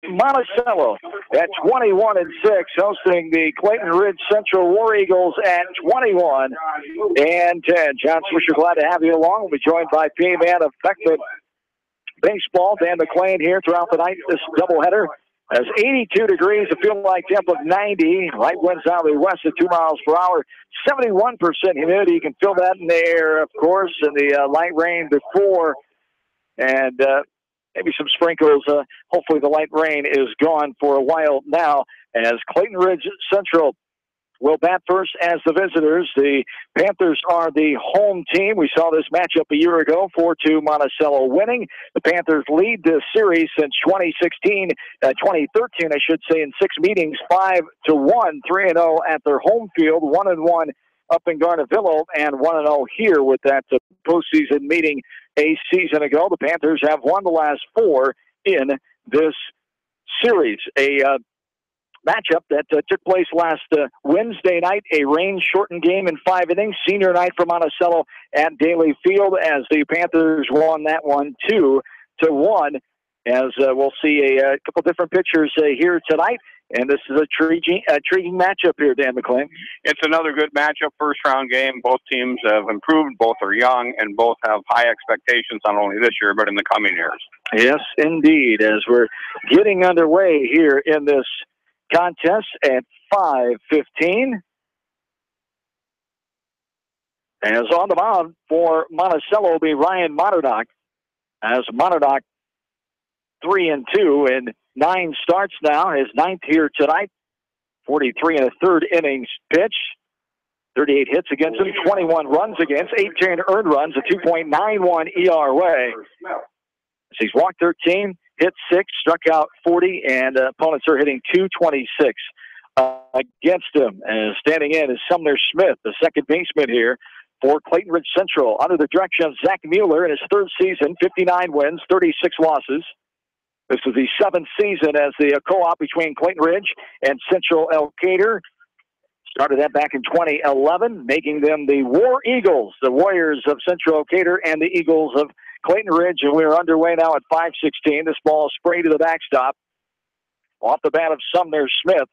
Monticello at 21-6, hosting the Clayton Ridge Central War Eagles at 21-10. John Swisher, glad to have you along. We'll be joined by PA man of Beckman Baseball, Dan McLean, here throughout the night. This doubleheader has 82 degrees, a feel like temp of 90. Light winds out of the west at 2 miles per hour. 71% humidity. You can feel that in the air, of course, and the light rain before. And maybe some sprinkles. Hopefully the light rain is gone for a while now, as Clayton Ridge Central will bat first as the visitors. The Panthers are the home team. We saw this matchup a year ago, 4-2 Monticello winning. The Panthers lead this series since 2013, I should say, in 6 meetings, 5-1, 3-0 at their home field, 1-1 up in Garnavillo, and 1-0 here with that postseason meeting a season ago. The Panthers have won the last 4 in this series. A matchup that took place last Wednesday night, a rain-shortened game in 5 innings, senior night for Monticello at Daly Field, as the Panthers won that one 2-1. As we'll see a couple different pitchers here tonight. And this is a intriguing matchup here, Dan McLean. It's another good matchup, first-round game. Both teams have improved. Both are young, and both have high expectations, not only this year, but in the coming years. Yes, indeed, as we're getting underway here in this contest at 5:15. As on the mound for Monticello will be Ryan Monternock, as Monternock 3-2 in 9 starts now, his 9th here tonight. 43 1/3 innings pitch, 38 hits against him, 21 runs against, 18 earned runs, a 2.91 ERA. He's walked 13, hit 6, struck out 40, and opponents are hitting 226 against him. And standing in is Sumner Smith, the second baseman here for Clayton Ridge Central, under the direction of Zach Mueller in his 3rd season, 59 wins, 36 losses. This is the 7th season as the co-op between Clayton Ridge and Central Elkader. Started that back in 2011, making them the War Eagles, the Warriors of Central Elkader and the Eagles of Clayton Ridge. And we're underway now at 5:16. This ball is sprayed to the backstop off the bat of Sumner Smith.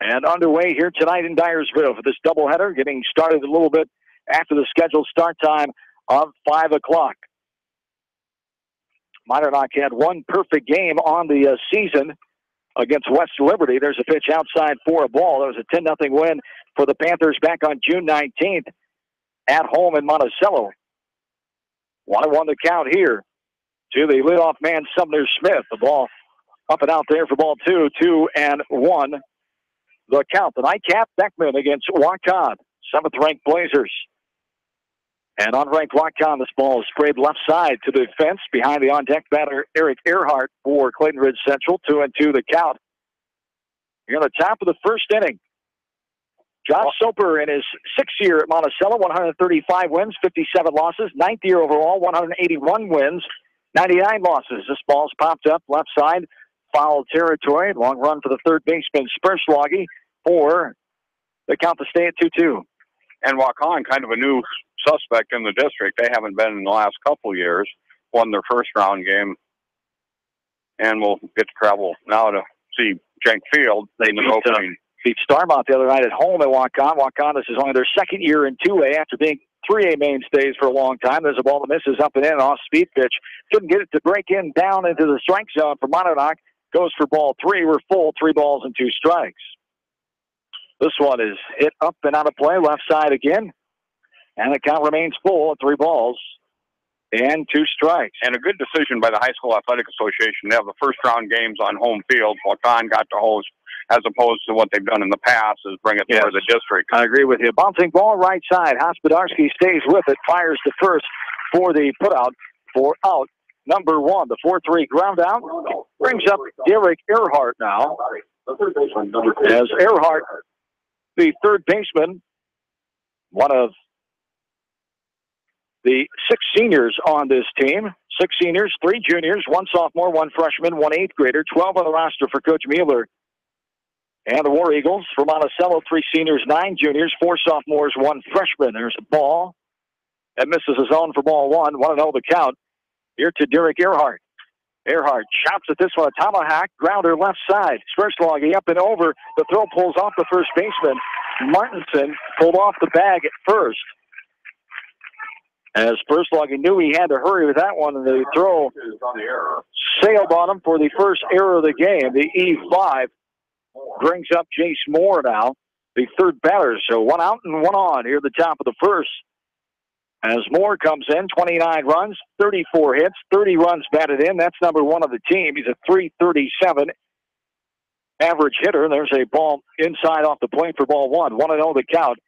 And underway here tonight in Dyersville for this doubleheader, getting started a little bit after the scheduled start time of 5 o'clock. Monternock had one perfect game on the season against West Liberty. There's a pitch outside for a ball. That was a 10-0 win for the Panthers back on June 19th at home in Monticello. 1-1 the count here to the leadoff man, Sumner Smith. The ball up and out there for ball 2, 2-1. The count. The nightcap, Beckman against Wacon, 7th-ranked Blazers. And unranked Wacon, this ball is sprayed left side to the fence behind the on-deck batter, Eric Earhart, for Clayton Ridge Central. 2-2 the count. Here on the top of the first inning, Josh Soper in his 6th year at Monticello, 135 wins, 57 losses. 9th year overall, 181 wins, 99 losses. This ball's popped up left side, foul territory. Long run for the third baseman, Spersloggy, for the count to stay at 2-2. And Wacon, kind of a new suspect in the district. They haven't been in the last couple years. Won their first-round game. And we'll get to travel now to see Jenk Field. They beat Starmont the other night at home at Wacon. Wacon, this is only their 2nd year in 2A after being 3A mainstays for a long time. There's a ball that misses up and in, off-speed pitch. Couldn't get it to break in down into the strike zone for Monternock. Goes for ball 3. We're full, 3 balls and 2 strikes. This one is hit up and out of play, left side again. And the count remains full at 3 balls and 2 strikes. And a good decision by the High School Athletic Association to have the first-round games on home field. Wacon got to host, as opposed to what they've done in the past, is bring it to the district. I agree with you. Bouncing ball right side. Hospodarski stays with it, fires to first for the putout for out number 1. The 4-3 ground out brings up Derek Earhart now. As Earhart, the third baseman, one of the 6 seniors on this team. 6 seniors, 3 juniors, 1 sophomore, 1 freshman, 1 8th grader, 12 on the roster for Coach Mueller. And the War Eagles for Monticello, 3 seniors, 9 juniors, 4 sophomores, 1 freshman. There's a ball that misses a zone for ball 1. 1-0 the count here to Derek Earhart. Earhart chops at this one, a tomahawk, grounder left side. Spersloggy up and over. The throw pulls off the first baseman. Martinson pulled off the bag at first. As Spersloggy knew he had to hurry with that one, and the throw sailed on him for the first error of the game. The E5 brings up Jace Moore now, the third batter. So 1 out and 1 on here at the top of the first. As Moore comes in, 29 runs, 34 hits, 30 runs batted in. That's number 1 of the team. He's a .337 average hitter. There's a ball inside off the plate for ball 1. 1-0 the count.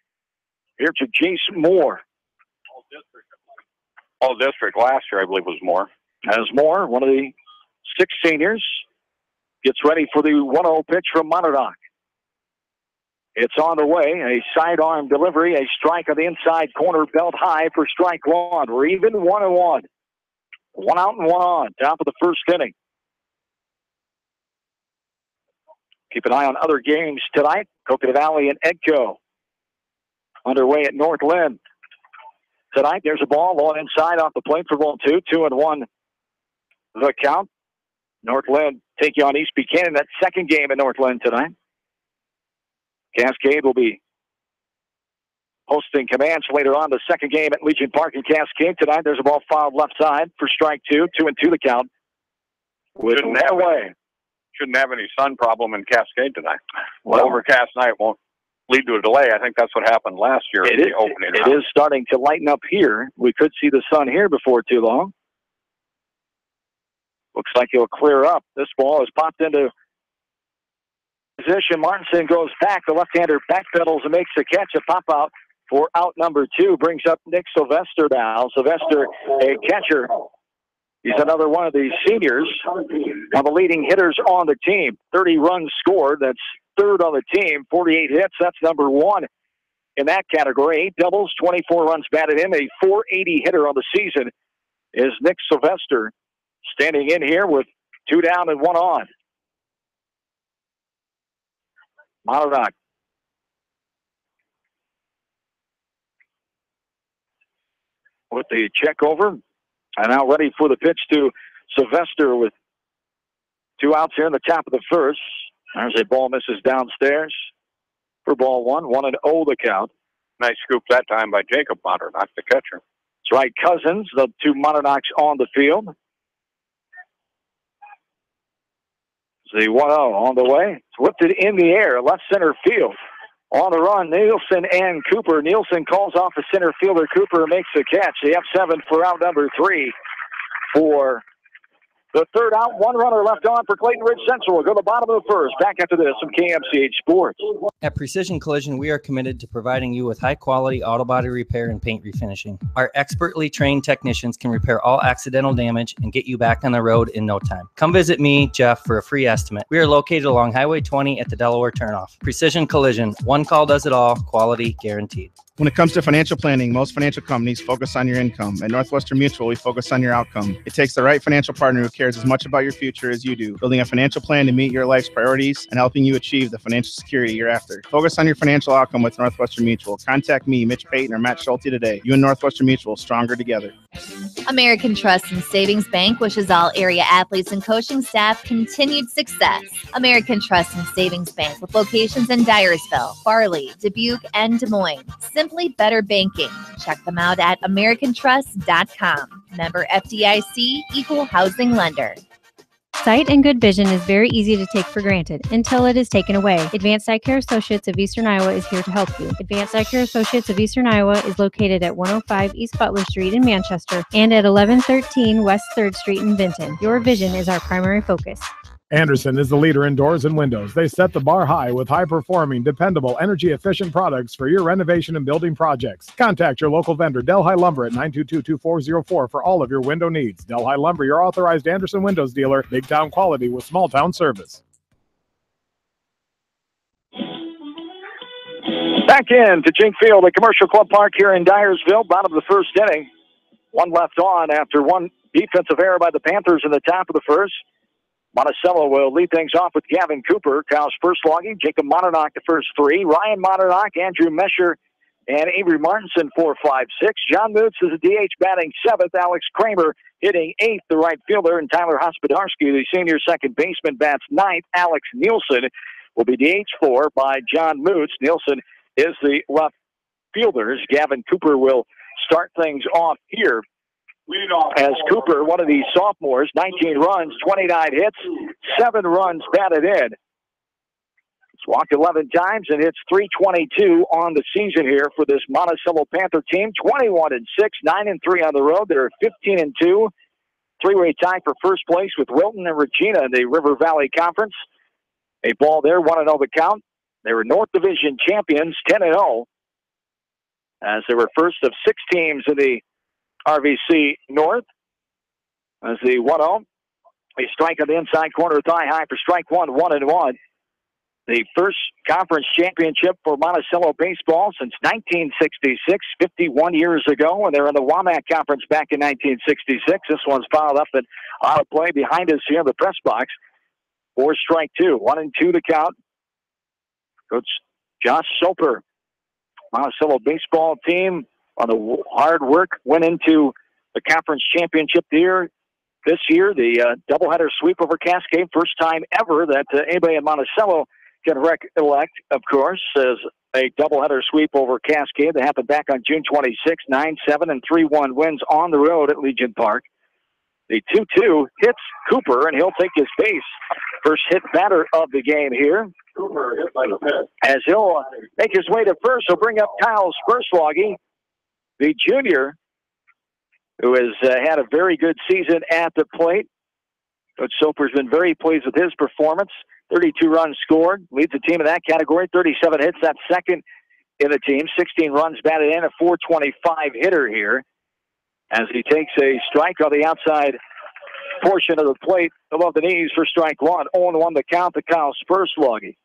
Here to Jace Moore. All district last year, I believe, was Moore. As Moore, one of the 6 seniors, gets ready for the 1-0 pitch from Monadnock. It's on the way. A sidearm delivery. A strike on the inside corner, belt high for strike 1. We're even 1-1. 1 out and 1 on. Top of the first inning. Keep an eye on other games tonight. Coconut Valley and Edco underway at North Lynn. Tonight, there's a ball long inside off the plate for ball 2. 2-1 the count. North Lynn taking on East Buchanan. That second game in North Lynn tonight. Cascade will be hosting Comanche later on. The second game at Legion Park in Cascade tonight. There's a ball fouled left side for strike 2. 2-2 the count. Shouldn't have any sun problem in Cascade tonight. Well, overcast night won't lead to a delay. I think that's what happened last year in the opening round. It is starting to lighten up here. We could see the sun here before too long. Looks like it'll clear up. This ball is popped into position. Martinson goes back. The left-hander backpedals and makes the catch. A pop-out for out number 2. Brings up Nick Sylvester now. Sylvester, a catcher. He's another one of the seniors, one of the leading hitters on the team. 30 runs scored. That's third on the team. 48 hits. That's number 1 in that category. 8 doubles, 24 runs batted in. A .480 hitter on the season is Nick Sylvester, standing in here with 2 down and 1 on. Monadnock with the check over, and now ready for the pitch to Sylvester with 2 outs here in the top of the first. There's a ball misses downstairs for ball 1. 1-0 the count. Nice scoop that time by Jacob Monadnock, the catcher. That's right, Cousins, the 2 Monadnocks on the field. The 1-0 on the way. It's whipped it in the air, left center field. On the run, Nielsen and Cooper. Nielsen calls off the center fielder. Cooper makes the catch. The F7 for out number 3 for the third out. 1 runner left on for Clayton Ridge Central. We'll go to the bottom of the first. Back after this from KMCH Sports. At Precision Collision, we are committed to providing you with high-quality auto body repair and paint refinishing. Our expertly trained technicians can repair all accidental damage and get you back on the road in no time. Come visit me, Jeff, for a free estimate. We are located along Highway 20 at the Delaware Turnoff. Precision Collision. One call does it all. Quality guaranteed. When it comes to financial planning, most financial companies focus on your income. At Northwestern Mutual, we focus on your outcome. It takes the right financial partner who cares as much about your future as you do, building a financial plan to meet your life's priorities and helping you achieve the financial security you're after. Focus on your financial outcome with Northwestern Mutual. Contact me, Mitch Payton, or Matt Schulte today. You and Northwestern Mutual, stronger together. American Trust and Savings Bank wishes all area athletes and coaching staff continued success. American Trust and Savings Bank with locations in Dyersville, Farley, Dubuque, and Des Moines. Simply better banking. Check them out at americantrust.com. Member FDIC, equal housing lender. Sight and good vision is very easy to take for granted until it is taken away. Advanced Eye Care Associates of Eastern Iowa is here to help you. Advanced Eye Care Associates of Eastern Iowa is located at 105 East Butler Street in Manchester and at 1113 West 3rd Street in Vinton. Your vision is our primary focus. Anderson is the leader in doors and windows. They set the bar high with high-performing, dependable, energy-efficient products for your renovation and building projects. Contact your local vendor, Delhi Lumber, at 922-2404 for all of your window needs. Delhi Lumber, your authorized Anderson Windows dealer, big-town quality with small-town service. Back in to Jink Field, the Commercial Club Park here in Dyersville. Bottom of the first inning. 1 left on after 1 defensive error by the Panthers in the top of the first. Monticello will lead things off with Gavin Cooper, Kyle Spersloggy, Jacob Monadnock the first 3, Ryan Monadnock, Andrew Mesher, and Avery Martinson 4, 5, 6. John Moots is a DH batting 7th. Alex Kramer hitting 8th, the right fielder. And Tyler Hospodarski, the senior second baseman, bats 9th. Alex Nielsen will be DH 4 by John Moots. Nielsen is the left fielder. Gavin Cooper will start things off here. As Cooper, one of these sophomores, 19 runs, 29 hits, 7 runs batted in. He's walked 11 times and hits .322 on the season here for this Monticello Panther team. 21-6, 9-3 on the road. They're 15-2. Three-way tie for first place with Wilton and Regina in the River Valley Conference. A ball there, 1-0 the count. They were North Division champions, 10-0, as they were first of 6 teams in the RVC North. As the 1-0, a strike on the inside corner, thigh high for strike 1, 1-1. The first conference championship for Monticello baseball since 1966, 51 years ago, when they were in the WAMAC conference back in 1966. This one's fouled up and out of play behind us here in the press box. For strike 2, 1-2 the count. Coach Josh Soper, Monticello baseball team, on the hard work, went into the conference championship this year. The doubleheader sweep over Cascade, first time ever that anybody in Monticello can recollect, of course, as a doubleheader sweep over Cascade. That happened back on June 26, 9-7 and 3-1 wins on the road at Legion Park. The 2-2 hits Cooper, and he'll take his base. First hit batter of the game here. Cooper hit by the pitch. As he'll make his way to first, he'll bring up Kyle Spersloggy, the junior, who has had a very good season at the plate. Coach Soper's been very pleased with his performance. 32 runs scored, leads the team in that category. 37 hits, that's second in the team. 16 runs batted in, a .425 hitter here, as he takes a strike on the outside portion of the plate above the knees for strike 1. 0-1 the count to Kyle Spersloggy.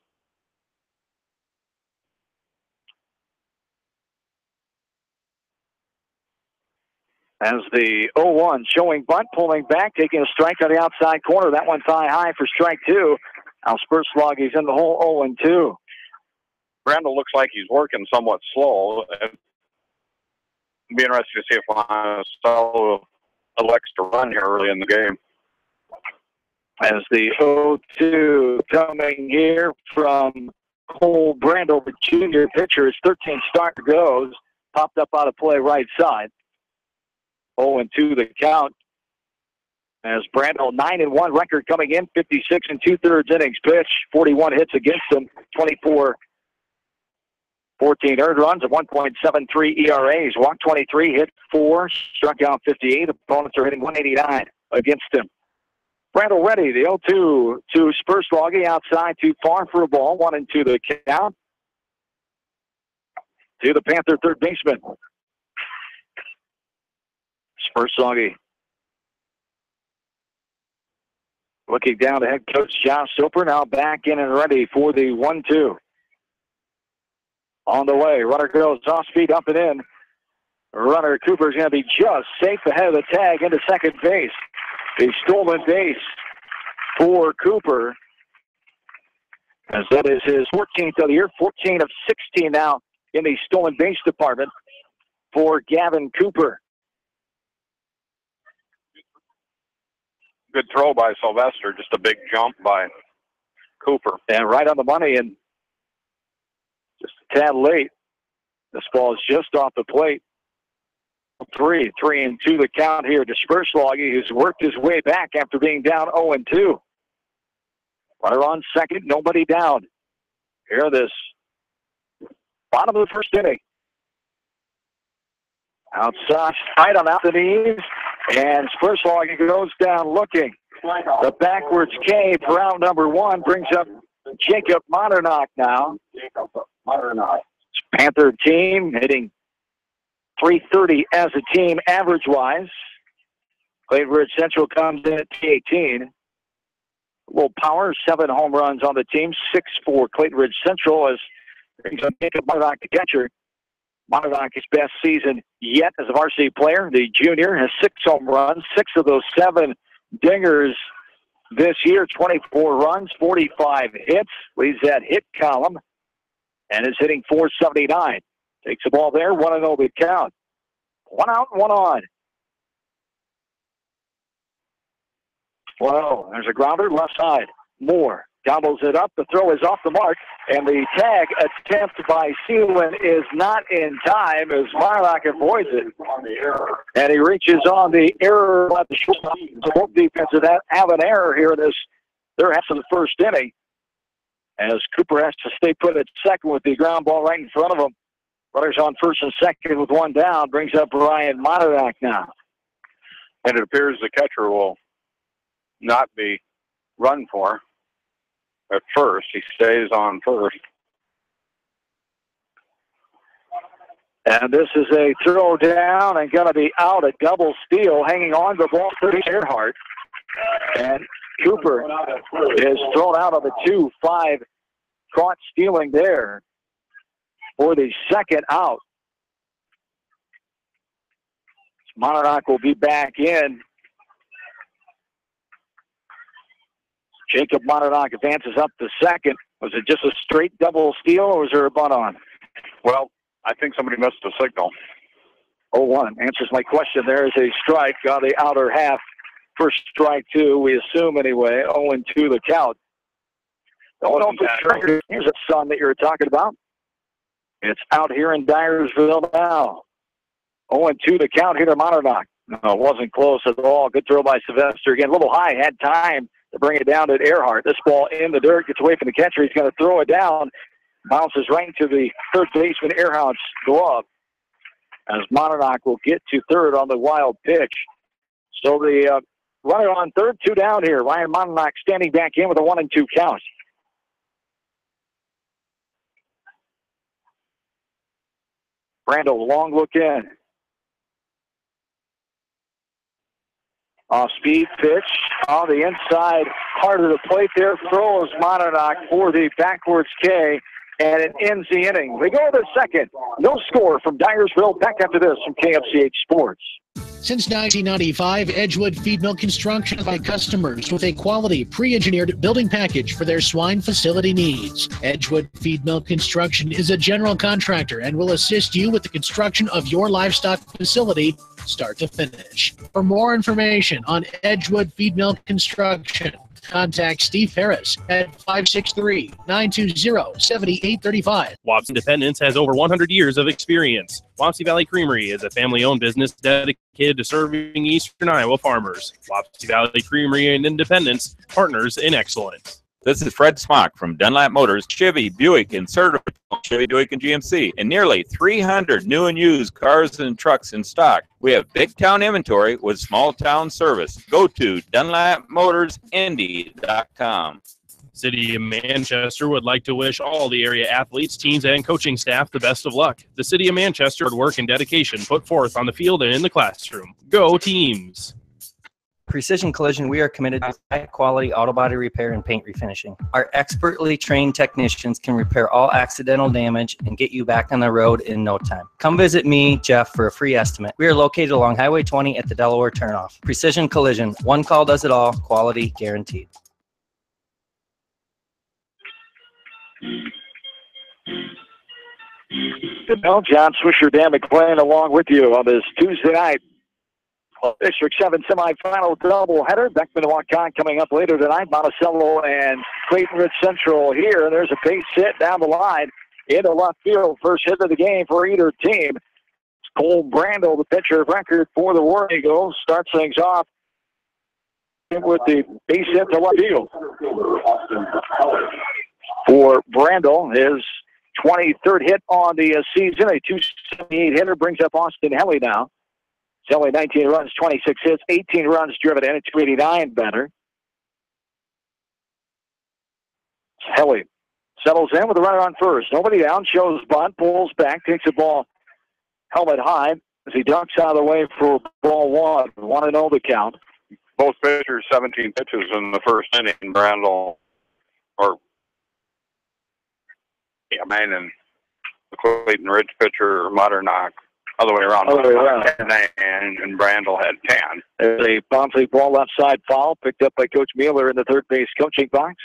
As the 0-1 showing bunt, pulling back, taking a strike on the outside corner. That one thigh high for strike 2. Now Spersloggy's in the hole, 0-2. Brandel looks like he's working somewhat slow. It'd be interesting to see if Monticello elects to run here early in the game. As the 0-2 coming here from Cole Brandel, the junior pitcher. His 13th start goes. Popped up out of play right side. 0-2 the count. As Brandel, 9-1 record coming in, 56 2/3 innings pitched, 41 hits against him, 14 earned runs, a 1.73 ERA. He's walked 23, hit 4, struck out 58. Opponents are hitting 189 against him. Brandel ready, the 0-2 to Spersloggy, outside too far for a ball, 1-2 the count. To the Panther third baseman. Spersloggy looking down to head coach Josh Soper, now back in and ready for the 1-2. On the way, runner goes off speed, up and in. Runner Cooper's going to be just safe ahead of the tag into second base. A stolen base for Cooper, as that is his 14th of the year, 14 of 16 now in the stolen base department for Gavin Cooper. Good throw by Sylvester, just a big jump by Cooper. And right on the money, and just a tad late. This ball is just off the plate. 3-2 the count here to Spersloggy, who's worked his way back after being down 0-2. Runner on second, nobody down. Here this bottom of the first inning. Outside, right on out the knees, and Spersloggy goes down looking. The backwards K for round number 1 brings up Jacob Modernock now. Panther team hitting .330 as a team average-wise. Clayton Ridge Central comes in at T18. A little power, 7 home runs on the team, 6 for Clayton Ridge Central, as brings up Jacob Modernock, the catcher. Modernock, his best season yet as a varsity player. The junior has 6 home runs, 6 of those 7 dingers this year, 24 runs, 45 hits, leads that hit column, and is hitting .479. Takes the ball there, 1-0 the count. 1 out, 1 on. Well, there's a grounder, left side. Moore gobbles it up. The throw is off the mark, and the tag attempt by Seelman is not in time as Marlock avoids it. And he reaches on the error at the shortstop. So both defenses have an error here in this third half of the first inning, as Cooper has to stay put at second with the ground ball right in front of him. Runners on first and second with 1 down, brings up Ryan Monticello now. And it appears the catcher will not be run for at first. He stays on first. And this is a throw down and going to be out, a double steal, hanging on the ball for Earhart. And Cooper is thrown out of the 2-5, caught stealing there for the second out. Monarch will be back in. Jacob Monarch advances up to second. Was it just a straight double steal, or was there a bunt on? Well, I think somebody missed the signal. 0-1 answers my question. There is a strike on the outer half. First strike, 2, we assume anyway. 0-2 the count. Going off the trigger. Here's a sun that you're talking about. It's out here in Dyersville now. 0-2 the count here to Monarch. No, it wasn't close at all. Good throw by Sylvester. Again, a little high. Had time to bring it down to Earhart. This ball in the dirt, gets away from the catcher. He's going to throw it down. Bounces right into the third baseman Earhart's glove, as Monarch will get to third on the wild pitch. So the runner on third, 2 down here. Ryan Monarch standing back in with a 1-2 count. Brando, long look in. Off-speed pitch on the inside part of the plate there. Throws Monarch for the backwards K, and it ends the inning. We go to the second. No score from Dyersville. Back after this from KFCH Sports. Since 1995, Edgewood Feed Mill Construction by customers with a quality pre-engineered building package for their swine facility needs. Edgewood Feed Mill Construction is a general contractor and will assist you with the construction of your livestock facility start to finish. For more information on Edgewood Feed Mill Construction, contact Steve Harris at 563-920-7835. Wapsie Independence has over 100 years of experience. Wapsie Valley Creamery is a family-owned business dedicated to serving Eastern Iowa farmers. Wapsie Valley Creamery and Independence, partners in excellence. This is Fred Smock from Dunlap Motors, Chevy, Buick, and certified Chevy, Buick, and GMC, and nearly 300 new and used cars and trucks in stock. We have big town inventory with small town service. Go to DunlapMotorsIndy.com. City of Manchester would like to wish all the area athletes, teams, and coaching staff the best of luck. The City of Manchester would work and dedication put forth on the field and in the classroom. Go teams! Precision Collision, we are committed to high-quality auto body repair and paint refinishing. Our expertly trained technicians can repair all accidental damage and get you back on the road in no time. Come visit me, Jeff, for a free estimate. We are located along Highway 20 at the Delaware turnoff. Precision Collision, one call does it all, quality guaranteed. Well, John Swisher, Dan McClain along with you on this Tuesday night District 7 semifinal doubleheader. Beckman and Waukon coming up later tonight. Monticello and Clayton Ridge Central here. And there's a base hit down the line into left field. First hit of the game for either team. Cole Brandel, the pitcher of record for the War Eagles, starts things off with the base hit to left field. For Brandel, his 23rd hit on the season. A 278 hitter brings up Austin Helly now. It's only 19 runs, 26 hits, 18 runs driven in, a 289 batter. Helly settles in with a runner on first. Nobody down, shows bunt, pulls back, takes the ball helmet high as he ducks out of the way for ball one. 1-0 the count. Both pitchers, 17 pitches in the first inning. Brandel, and the Clayton Ridge pitcher, Monarch. Other way around. And Brandel had 10. There's a bouncy ball left side foul picked up by Coach Mueller in the third base coaching box.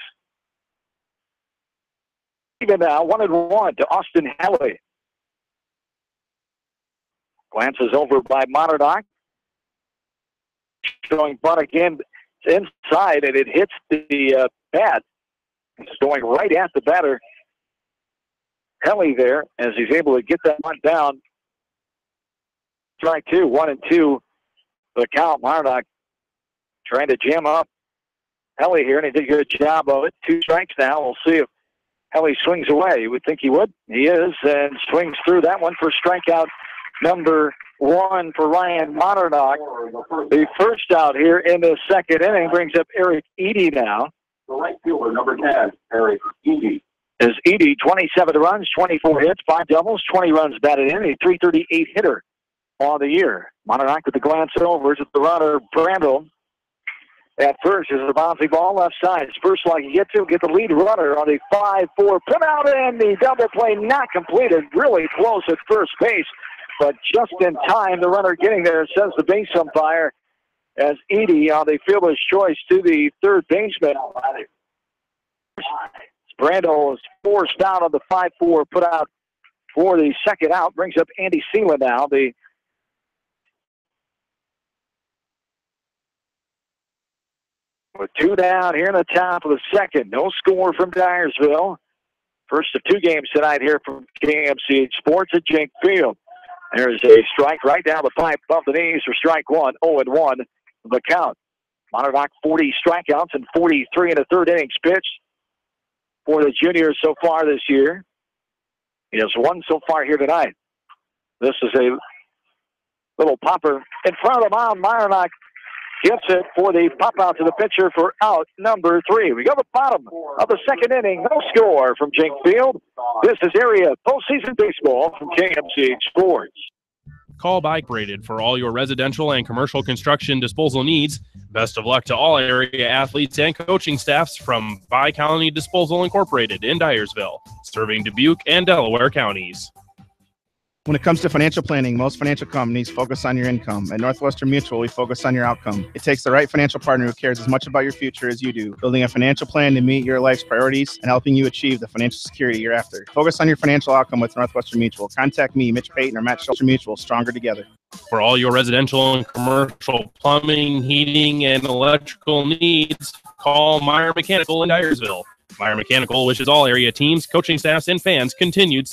Even now, 1-1 to Austin Helly. Glances over by Monardock. Showing butt again inside, and it hits the bat. It's going right at the batter, Kelly, there, as he's able to get that one down. Strike 2, 1-2. The count. Monardock trying to jam up Kelly here, and he did a good job of it. 2 strikes now. We'll see if Kelly swings away. You would think he would. He is, and swings through that one for strikeout number 1 for Ryan Monardock. The first out here in the second inning brings up Eric Eady now. The right fielder, number 10, Eric Eady. As Eady, 27 runs, 24 hits, 5 doubles, 20 runs batted in, a .338 hitter on the year. Monardock with the glance over at the runner, Brandel. At first is a bouncy ball left side. It's first like you get the lead runner on the 5-4 put out, and the double play not completed. Really close at first base, but just in time. The runner getting there, says the base umpire, as Eady on the fielder's choice to the third baseman. Brandel is forced out on the 5-4 put out for the second out. Brings up Andy Seelan now. With 2 down here in the top of the second. No score from Dyersville. First of 2 games tonight here from KMC Sports at Jenk Field. There's a strike right down the pipe above the knees for strike 1. 0-1 the count. Monardock 40 strikeouts and 43 in the third innings pitched for the juniors so far this year. He has 1 so far here tonight. This is a little popper in front of the mound. Monardock gets it for the pop out to the pitcher for out number 3. We go to the bottom of the second inning. No score from Jenk Field. This is area postseason baseball from KMC Sports. Call Bike Braided for all your residential and commercial construction disposal needs. Best of luck to all area athletes and coaching staffs from Bi-Colony Disposal Incorporated in Dyersville, serving Dubuque and Delaware counties. When it comes to financial planning, most financial companies focus on your income. At Northwestern Mutual, we focus on your outcome. It takes the right financial partner who cares as much about your future as you do, building a financial plan to meet your life's priorities and helping you achieve the financial security you're after. Focus on your financial outcome with Northwestern Mutual. Contact me, Mitch Payton, or Matt Shelter Mutual. Stronger together. For all your residential and commercial plumbing, heating, and electrical needs, call Meyer Mechanical in Dyersville. Meyer Mechanical wishes all area teams, coaching staffs, and fans continued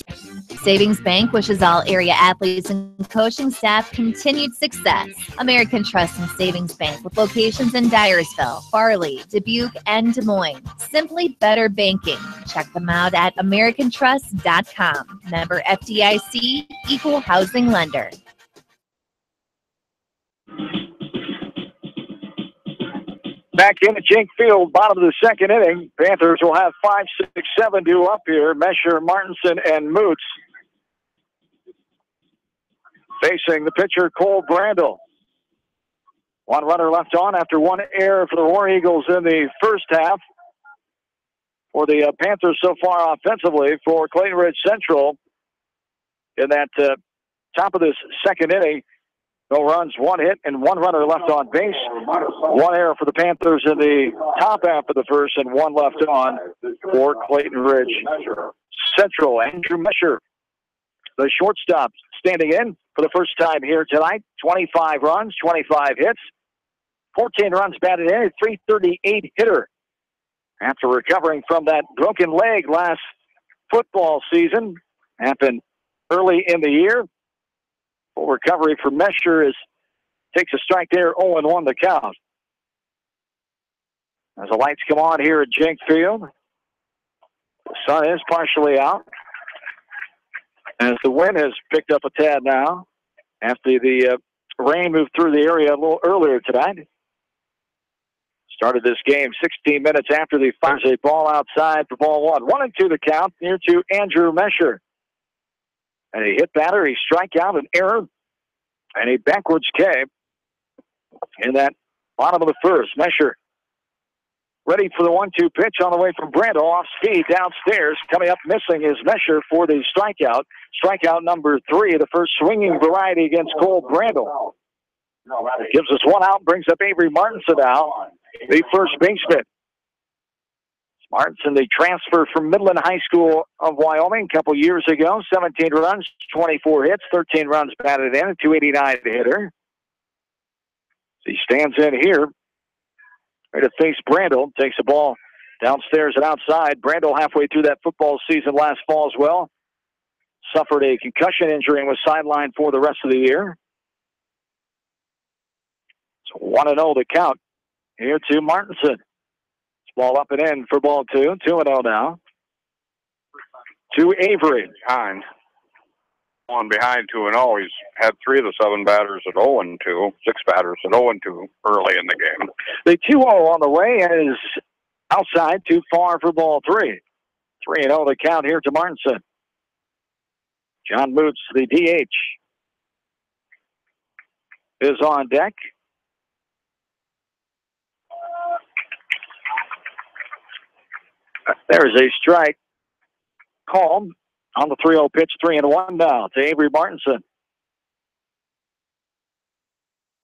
Savings Bank wishes all area athletes and coaching staff continued success. American Trust and Savings Bank with locations in Dyersville, Farley, Dubuque, and Des Moines. Simply better banking. Check them out at americantrust.com. Member FDIC, equal housing lender. Back in at Jenk Field, bottom of the second inning. Panthers will have 5, 6, 7 due up here. Mesher, Martinson, and Moots facing the pitcher, Cole Brandel. 1 runner left on after 1 error for the War Eagles in the first half. For the Panthers so far offensively, for Clayton Ridge Central in that top of this second inning. No runs, 1 hit, and 1 runner left on base. 1 error for the Panthers in the top half of the first, and 1 left on for Clayton Ridge Central. Andrew Mesher, the shortstop, standing in for the first time here tonight. 25 runs, 25 hits, 14 runs batted in, a .338 hitter. After recovering from that broken leg last football season, happened early in the year. Full recovery for Mesher takes a strike there, 0-1 the count. As the lights come on here at Jenk Field, the sun is partially out. As the wind has picked up a tad now, after the rain moved through the area a little earlier tonight. Started this game 16 minutes after the fires a ball outside for ball 1. 1-2 the count, near to Andrew Mesher. And he hit batter, he strike out, an error, and a backwards K in that bottom of the first. Mesher ready for the 1-2 pitch on the way from Brandel, off speed downstairs. Coming up missing is Mesher for the strikeout. Strikeout number 3, the first swinging variety against Cole Brandel. Gives us 1 out, brings up Avery Martinson now, the first baseman. Martinson, the transfer from Midland High School of Wyoming a couple years ago. 17 runs, 24 hits, 13 runs batted in, a 289 hitter. He stands in here. Ready to face Brandel. Takes the ball downstairs and outside. Brandel halfway through that football season last fall as well. Suffered a concussion injury and was sidelined for the rest of the year. So 1-0 the count here to Martinson. Ball up and in for ball two. 2-0 now. To Avery. Behind. One behind 2-0. He's had 3 of the 7 batters at 0-2. 6 batters at 0-2 early in the game. The 2-0 on the way is outside, too far for ball 3. 3-0 the count here to Martinson. John Moots, the DH, is on deck. There's a strike called on the 3-0 pitch. 3-1 now to Avery Martinson.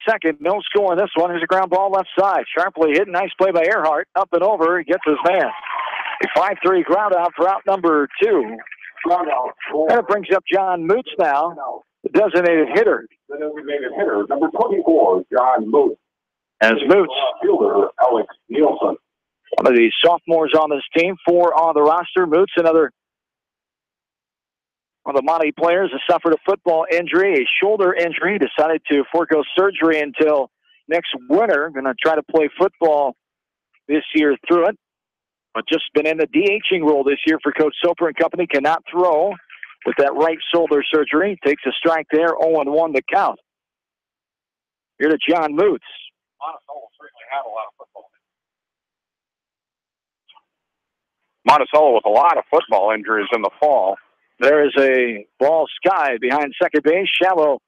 Second, no score on this one. There's a ground ball left side. Sharply hit. Nice play by Earhart. Up and over. He gets his man. A 5-3 ground out for out number 2. And it brings up John Moots now, the designated hitter. The designated hitter, number 24, John Moots. As Moots, fielder, Alex Nielsen. one of the sophomores on this team, 4 on the roster. Moots, another one of the Monty players, has suffered a football injury, a shoulder injury, decided to forego surgery until next winter. Going to try to play football this year through it, but just been in the DHing role this year for Coach Soper and company. Cannot throw with that right shoulder surgery. Takes a strike there, 0-1 the count. Here to John Moots. Monticello certainly had a lot of football. Monticello with a lot of football injuries in the fall. There is a ball sky behind second base, shallow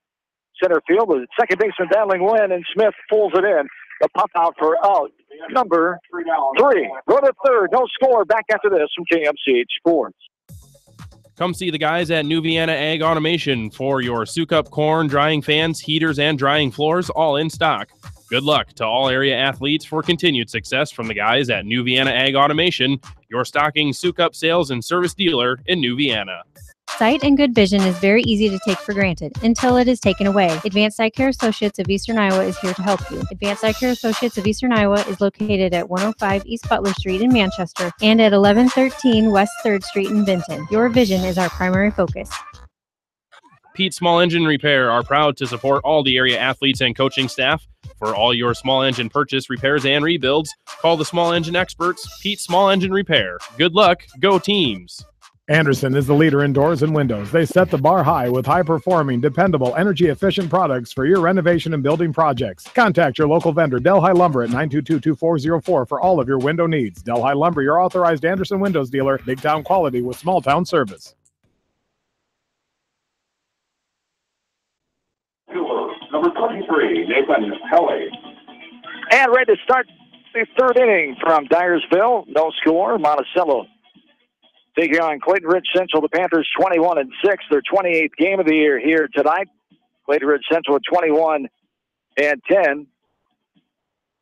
center field with second baseman battling Wynn, and Smith pulls it in. The pop out for out number 3. Go to third, no score. Back after this from KMCH Sports. Come see the guys at New Vienna Ag Automation for your Sukup corn, drying fans, heaters, and drying floors, all in stock. Good luck to all area athletes for continued success from the guys at New Vienna Ag Automation, your stocking Sukup sales and service dealer in New Vienna. Sight and good vision is very easy to take for granted until it is taken away. Advanced Eye Care Associates of Eastern Iowa is here to help you. Advanced Eye Care Associates of Eastern Iowa is located at 105 East Butler Street in Manchester and at 1113 West 3rd Street in Benton. Your vision is our primary focus. Pete Small Engine Repair are proud to support all the area athletes and coaching staff. For all your small engine purchase, repairs, and rebuilds, call the small engine experts, Pete Small Engine Repair. Good luck. Go teams. Anderson is the leader in doors and windows. They set the bar high with high-performing, dependable, energy-efficient products for your renovation and building projects. Contact your local vendor, Delhi Lumber, at 922-2404 for all of your window needs. Delhi Lumber, your authorized Anderson Windows dealer, big-town quality with small-town service. Number 23, Nathan Kelly. And ready to start the third inning from Dyersville. No score. Monticello taking on Clayton Ridge Central. The Panthers 21-6. Their 28th game of the year here tonight. Clayton Ridge Central at 21-10.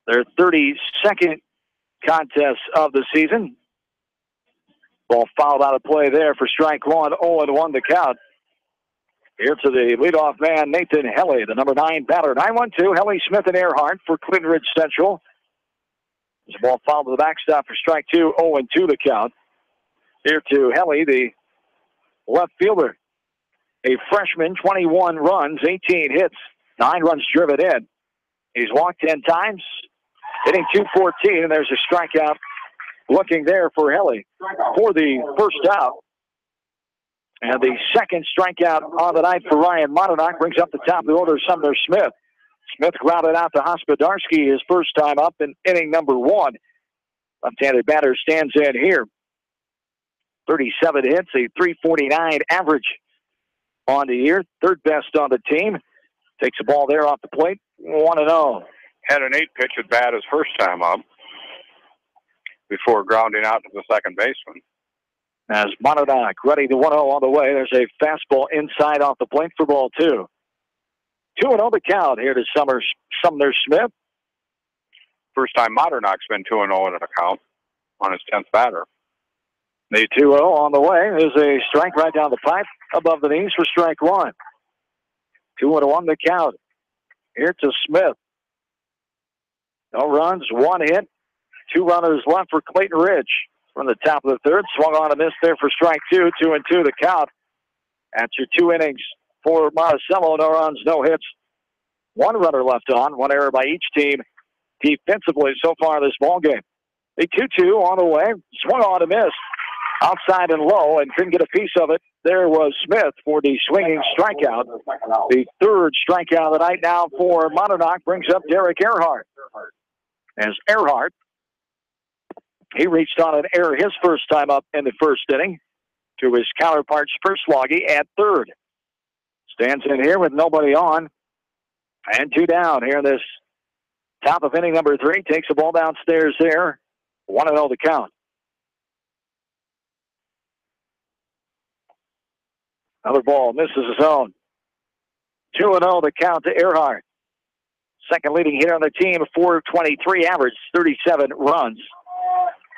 Their 32nd contest of the season. Ball fouled out of play there for strike one. 0-1 the count. Here to the leadoff man, Nathan Helly, the number 9 batter. 9-1-2, Helly, Smith, and Earhart for Clayton Ridge Central. There's a ball fouled to the backstop for strike 2, 0-2 the count. Here to Helly, the left fielder. A freshman, 21 runs, 18 hits, 9 runs driven in. He's walked 10 times, hitting .214, and there's a strikeout looking there for Helly for the first out. And the second strikeout on the night for Ryan Monadnock brings up the top of the order Sumner Smith. Smith grounded out to Hospodarski his first time up in inning number 1. Left-handed batter stands in here. 37 hits, a .349 average on the year. Third best on the team. Takes the ball there off the plate. 1-0. Had an 8-pitch at bat his first time up before grounding out to the second baseman. As Monadnock ready to 1-0 on the way. There's a fastball inside off the plate for ball 2. 2-0 the count here to Sumner Smith. First time Monadnock's been 2-0 in an account. on his 10th batter. The 2-0 on the way. There's a strike right down the pipe above the knees for strike one. 2-1 the count. Here to Smith. No runs, one hit. 2 runners left for Clayton Ridge from the top of the third. Swung on a miss there for strike two. 2-2 the count. That's your 2 innings for Monticello. No runs, no hits. 1 runner left on. 1 error by each team defensively so far this ball game. A 2-2 on the way. Swung on a miss. Outside and low, and couldn't get a piece of it. There was Smith for the swinging strikeout. The 3rd strikeout of the night now for Monadnock brings up Derek Earhart. As Earhart, he reached on an error his first time up in the first inning to his counterpart Spersloggy at 3rd. Stands in here with nobody on. And 2 down here in this top of inning number 3. Takes the ball downstairs there. 1-0 the count. Another ball misses his own. 2-0 the count to Earhart. Second leading hitter on the team, 423 average, 37 runs.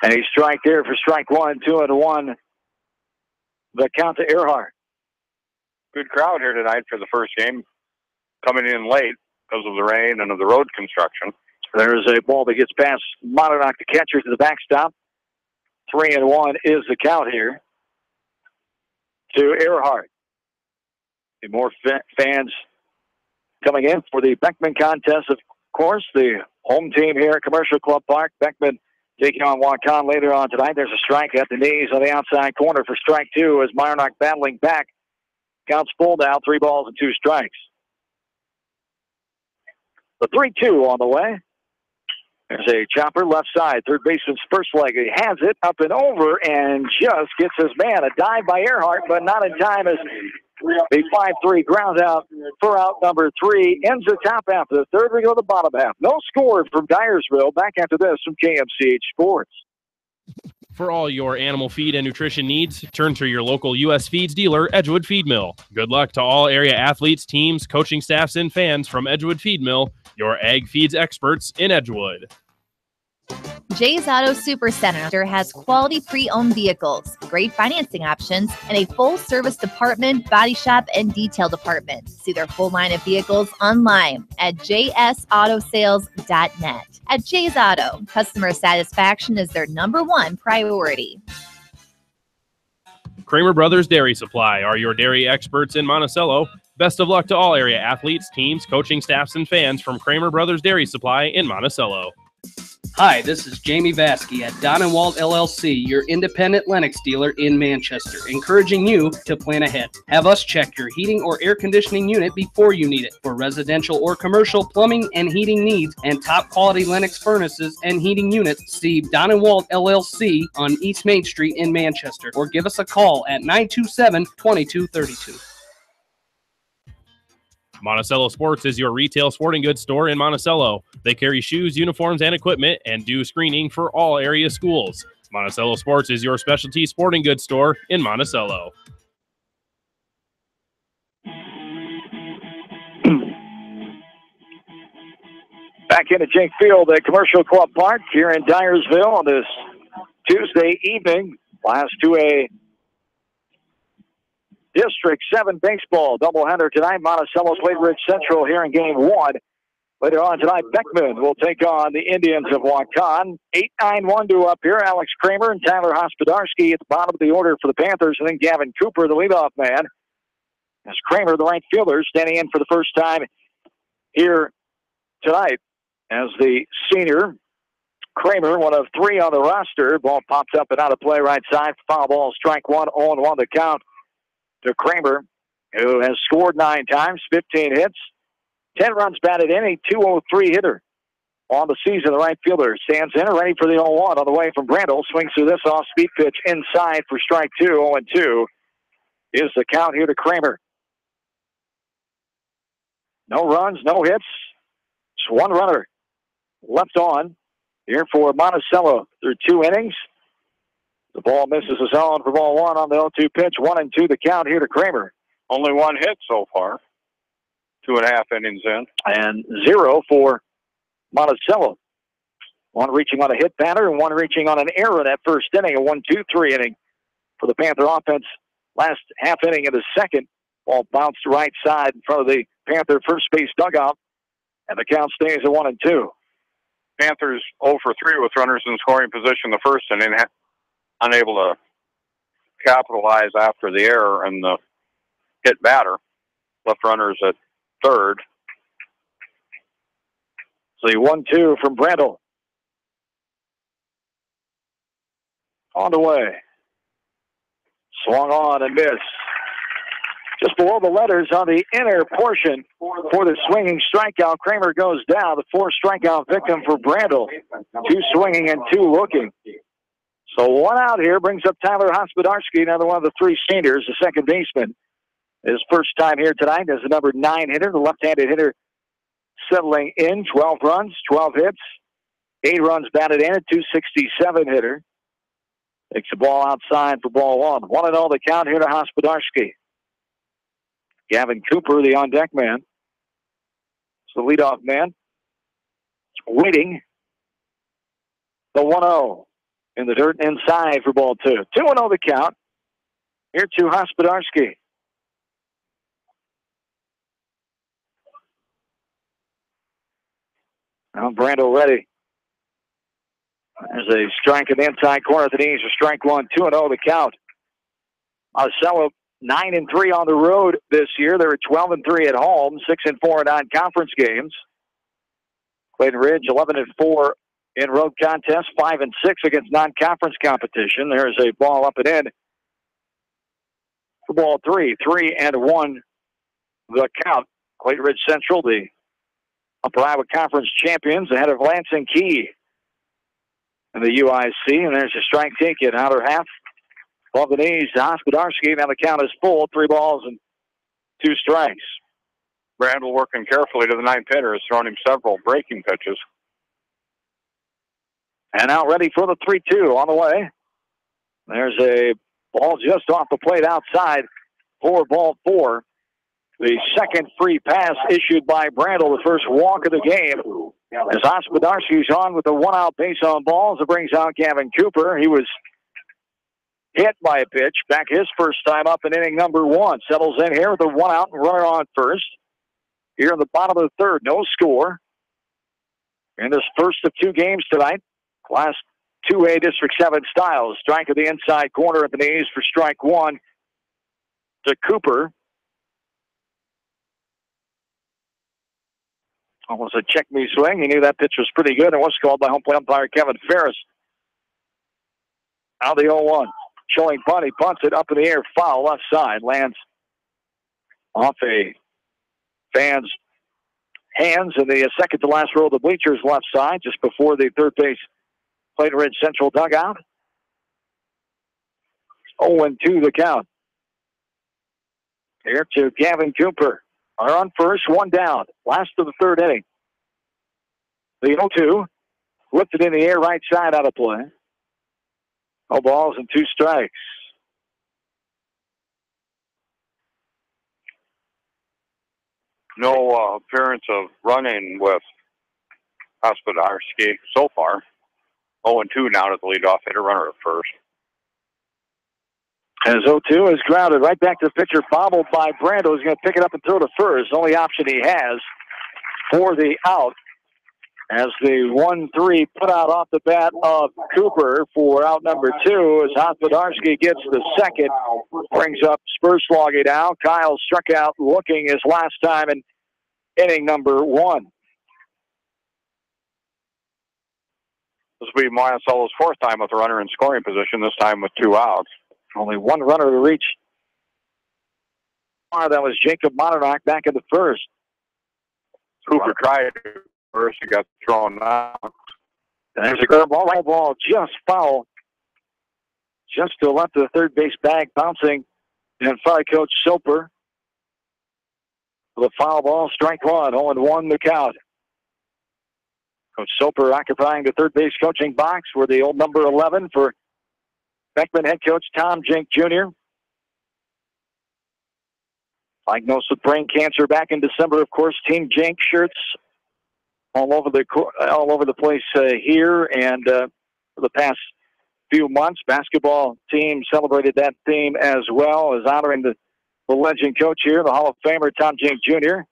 And he strike there for strike one, 2-1. The count to Earhart. Good crowd here tonight for the first game. Coming in late because of the rain and of the road construction. There's a ball that gets past Monadnock, the catcher, to the backstop. 3-1 is the count here to Earhart. More fans coming in for the Beckman contest, of course. The home team here at Commercial Club Park. Beckman taking on Waukegan later on tonight. There's a strike at the knees on the outside corner for strike two as Monadnock battling back. Counts full now, 3 balls and 2 strikes. The 3-2 on the way. There's a chopper left side. Third baseman's first leg. He has it up and over and just gets his man. A dive by Earhart, but not in time as the 5-3 ground out for out number 3 ends the top half of the third. We go to the bottom half. No score from Dyersville. Back after this from KMCH Sports. For all your animal feed and nutrition needs, turn to your local U.S. Feeds dealer, Edgewood Feed Mill. Good luck to all area athletes, teams, coaching staffs, and fans from Edgewood Feed Mill, your ag feeds experts in Edgewood. Jay's Auto Supercenter has quality pre-owned vehicles, great financing options, and a full-service department, body shop, and detail department. See their full line of vehicles online at jsautosales.net. At Jay's Auto, customer satisfaction is their #1 priority. Kramer Brothers Dairy Supply are your dairy experts in Monticello. Best of luck to all area athletes, teams, coaching staffs, and fans from Kramer Brothers Dairy Supply in Monticello. Hi, this is Jamie Vasky at Don & Walt LLC, your independent Lennox dealer in Manchester, encouraging you to plan ahead. Have us check your heating or air conditioning unit before you need it. For residential or commercial plumbing and heating needs and top quality Lennox furnaces and heating units, see Don & Walt LLC on East Main Street in Manchester, or give us a call at 927-2232. Monticello Sports is your retail sporting goods store in Monticello. They carry shoes, uniforms, and equipment and do screening for all area schools. Monticello Sports is your specialty sporting goods store in Monticello. Back into Jake Field at Commercial Club Park here in Dyersville on this Tuesday evening. Last 2A District 7 baseball doubleheader tonight. Monticello played Ridge Central here in Game 1. Later on tonight, Beckman will take on the Indians of Waukegan. 8-9-1 up here. Alex Kramer and Tyler Hospodarski at the bottom of the order for the Panthers, and then Gavin Cooper, the leadoff man. As Kramer, the right fielder, standing in for the first time here tonight as the senior. Kramer, one of 3 on the roster. Ball popped up and out of play right side. Foul ball, strike 1, 0-1 the count to Kramer, who has scored 9 times, 15 hits, 10 runs batted in, a 203 hitter on the season. The right fielder stands in, ready for the 0-1 on the way from Brandel. Swings through this off-speed pitch inside for strike 2, 0-2 is the count here to Kramer. No runs, no hits, just 1 runner left on here for Monticello through 2 innings. The ball misses his own for ball 1 on the 0-2 pitch. 1-2 the count here to Kramer. Only 1 hit so far. 2.5 innings in. And 0 for Monticello. One reaching on a hit batter and one reaching on an error in that first inning, a 1-2-3 inning for the Panther offense. Last half inning of the second, ball bounced right side in front of the Panther first base dugout, and the count stays at 1-2. Panthers 0 for 3 with runners in scoring position the first inning, unable to capitalize after the error and the hit batter. Left runners at third. So the 1-2 from Brandel. On the way. Swung on and missed. Just below the letters on the inner portion for the swinging strikeout, Kramer goes down. The 4 strikeout victim for Brandel. 2 swinging and 2 looking. So 1 out here brings up Tyler Hospodarski, another one of the 3 seniors, the second baseman. His first time here tonight as the number 9 hitter, the left-handed hitter settling in, 12 runs, 12 hits, 8 runs batted in, a 267 hitter. Takes the ball outside for ball 1. 1-0 the count here to Hospodarski. Gavin Cooper, the on-deck man. It's the leadoff man. Waiting. The 1-0 in the dirt inside for ball 2. 2-0 the count. Here to Hospodarski. Now Brandel ready. There's a strike in the inside corner at the knees for strike 1. 2-0 the count. Monticello 9-3 on the road this year. They were 12-3 at home, 6-4 in non-conference games. Clayton Ridge 11-4 in road contests, 5-6 against non-conference competition. There's a ball up and in for ball 3. 3-1 the count. Clayton Ridge Central, the Upper Iowa Conference champions, ahead of Lansing Key in the UIC. And there's a strike taken, outer half. Above the knees to Hospodarski. Now the count is full. 3 balls and 2 strikes. Brandel working carefully to the 9th hitter, has thrown him several breaking pitches. And now ready for the 3-2 on the way. There's a ball just off the plate outside for ball 4. The second free pass issued by Brandel, the first walk of the game. As Hospodarski's on with the 1-out base on balls, it brings out Gavin Cooper. He was hit by a pitch back his first time up in inning number 1. Settles in here with a 1-out and runner on first. Here in the bottom of the 3rd, no score. In this first of 2 games tonight, Class 2A District 7 style. Strike of the inside corner at the knees for strike 1 to Cooper. Almost a check me swing. He knew that pitch was pretty good. It was called by home plate umpire Kevin Ferris. Now the 0-1. Showing bunt. He punts it up in the air. Foul left side. Lands off a fan's hands in the second to last row of the bleachers left side, just before the third base Clayton Ridge Central dugout. 0-2 the count. Here to Gavin Cooper. Are on first, 1 down. Last of the 3rd inning. The 0-2. Lifted in the air, right side out of play. No balls and 2 strikes. No appearance of running with Hospodarski so far. 0-2 now to the leadoff hitter, runner at first. As 0-2 is grounded right back to the pitcher, bobbled by Brandel. He's going to pick it up and throw to first. Only option he has for the out. As the 1-3 put out off the bat of Cooper for out number 2, as Hospodarski gets the second, brings up Spurslogy now. Kyle struck out looking his last time in inning number 1. This will be Monticello's 4th time with a runner in scoring position, this time with 2 outs. Only 1 runner to reach. That was Jacob Monarch back in the first. Cooper tried first. He got thrown out. And there's a curveball. Right ball just foul. Just to the left of the third base bag, bouncing in front of Coach Soper. The foul ball, strike 1, 0-1 the count. Coach Soper occupying the third base coaching box for the old number 11 for Beckman head coach Tom Jink Jr. Diagnosed with brain cancer back in December, of course. Team Jink shirts all over the place here, and for the past few months, basketball team celebrated that theme as well as honoring the legend coach here, the Hall of Famer Tom Jink Jr.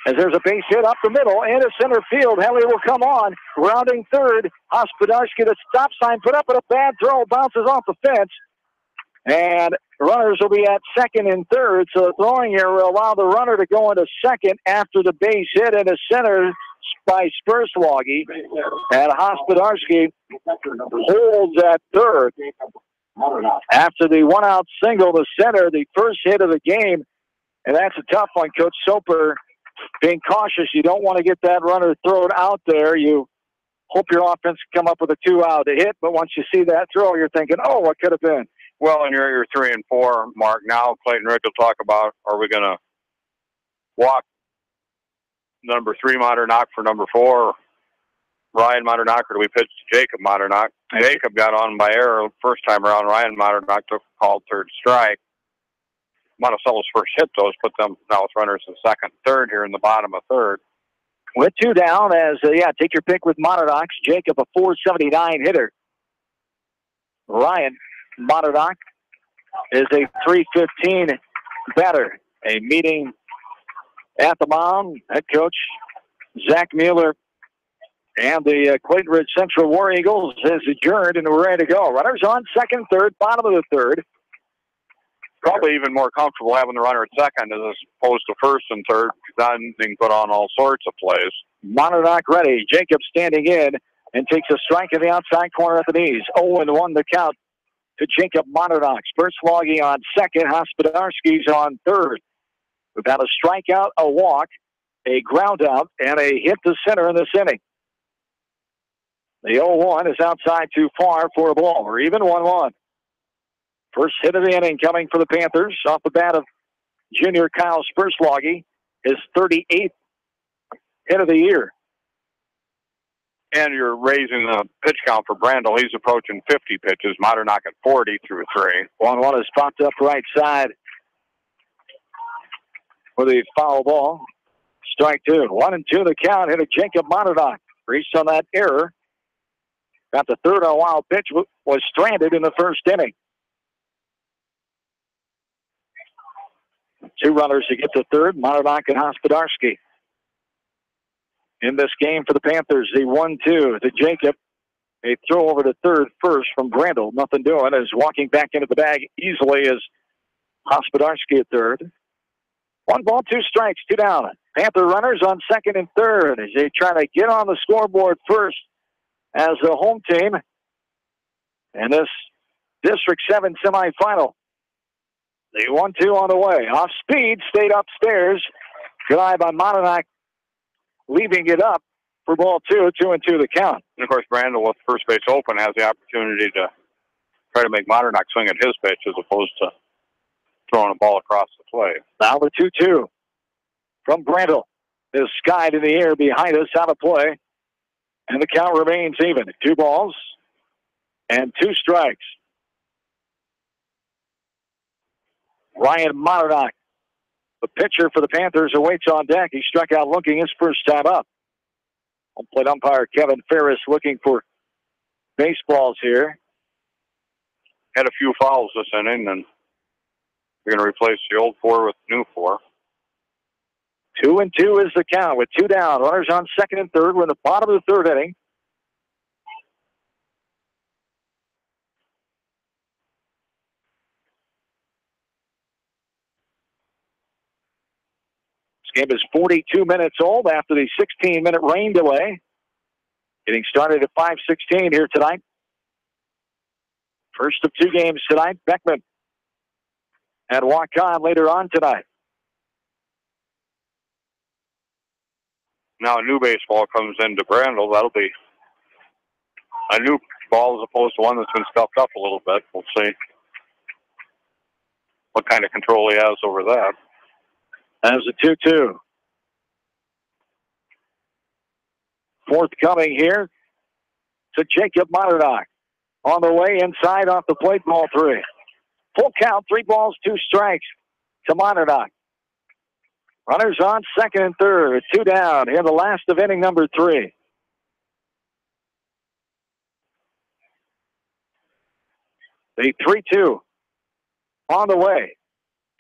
As there's a base hit up the middle into center field. Henley will come on, rounding third. Hospodarski, the stop sign put up, but a bad throw bounces off the fence. And runners will be at second and third, so the throwing here will allow the runner to go into second after the base hit into center by Spurswagi. And Hospodarski holds at third. After the one-out single to center, the first hit of the game, and that's a tough one. Coach Soper being cautious. You don't want to get that runner thrown out there. You hope your offense can come up with a 2-out hit, but once you see that throw, you're thinking, oh, what could have been? Well, and you're 3 and 4, Mark. Now Clayton Rick will talk about, are we going to walk number 3 Modernock for number 4, Ryan Modernock, or do we pitch to Jacob Modernock? Jacob got on by error first time around. Ryan Modernock took a called third strike. Monticello's first hit, those put them now with runners in second, third here in the bottom of third. With 2 down, as take your pick with Modernock. Jacob, a 479 hitter. Ryan Modernock is a 315 batter. A meeting at the mound. Head coach Zach Mueller and the Clayton Ridge Central War Eagles is adjourned, and we're ready to go. Runners on second, third, bottom of the third. Probably even more comfortable having the runner at second as opposed to first and third, because then they can put on all sorts of plays. Modernock ready. Jacob standing in and takes a strike in the outside corner at the knees. 0-1 the count to Jacob Modernock. Spurswagi on second. Hospodarski's on third. We've had a strikeout, a walk, a ground out, and a hit to center in this inning. The 0-1 is outside too far for a ball. We're even 1-1. First hit of the inning coming for the Panthers off the bat of junior Kyle Spurswagi, his 38th hit of the year. And you're raising the pitch count for Brandel. He's approaching 50 pitches. Modernock at 40 through 3. 1-1 is popped up right side for the foul ball. Strike 2. 1-2 the count. Hit a Jacob Modernock. Reached on that error. Got the third on a wild pitch. Was stranded in the first inning. 2 runners to get to third, Modernock and Hospodarski. In this game for the Panthers, the 1-2 to Jacob. A throw over to third first from Brandel. Nothing doing as walking back into the bag easily is Hospodarski at third. 1 ball, 2 strikes, 2 down. Panther runners on second and third as they try to get on the scoreboard first as the home team in this District 7 semifinal. The 1-2 on the way. Off speed, stayed upstairs. Good eye by Modernock, leaving it up for ball 2, 2-2 the count. And of course, Brandel with first base open has the opportunity to try to make Modernock swing at his pitch as opposed to throwing a ball across the plate. Now the 2-2 from Brandel is skied in the air behind us, out of play. And the count remains even. 2 balls and 2 strikes. Ryan Modernock, the pitcher for the Panthers, awaits on deck. He struck out looking his first time up. Home plate umpire Kevin Ferris looking for baseballs here. Had a few fouls this inning, and we're going to replace the old 4 with new 4. 2-2 is the count with 2 down. Runners on second and third. We're in the bottom of the third inning. This game is 42 minutes old after the 16-minute rain delay. Getting started at 5:16 here tonight. First of 2 games tonight. Beckman and Waukon later on tonight. Now a new baseball comes into Brandel. That'll be a new ball as opposed to one that's been scuffed up a little bit. We'll see what kind of control he has over that. As a 2-2. Forthcoming here to Jacob Modernock. On the way inside off the plate, ball 3. Full count, 3 balls, 2 strikes to Modernock. Runners on second and third. 2 down here in the last of inning number 3. The 3-2 on the way.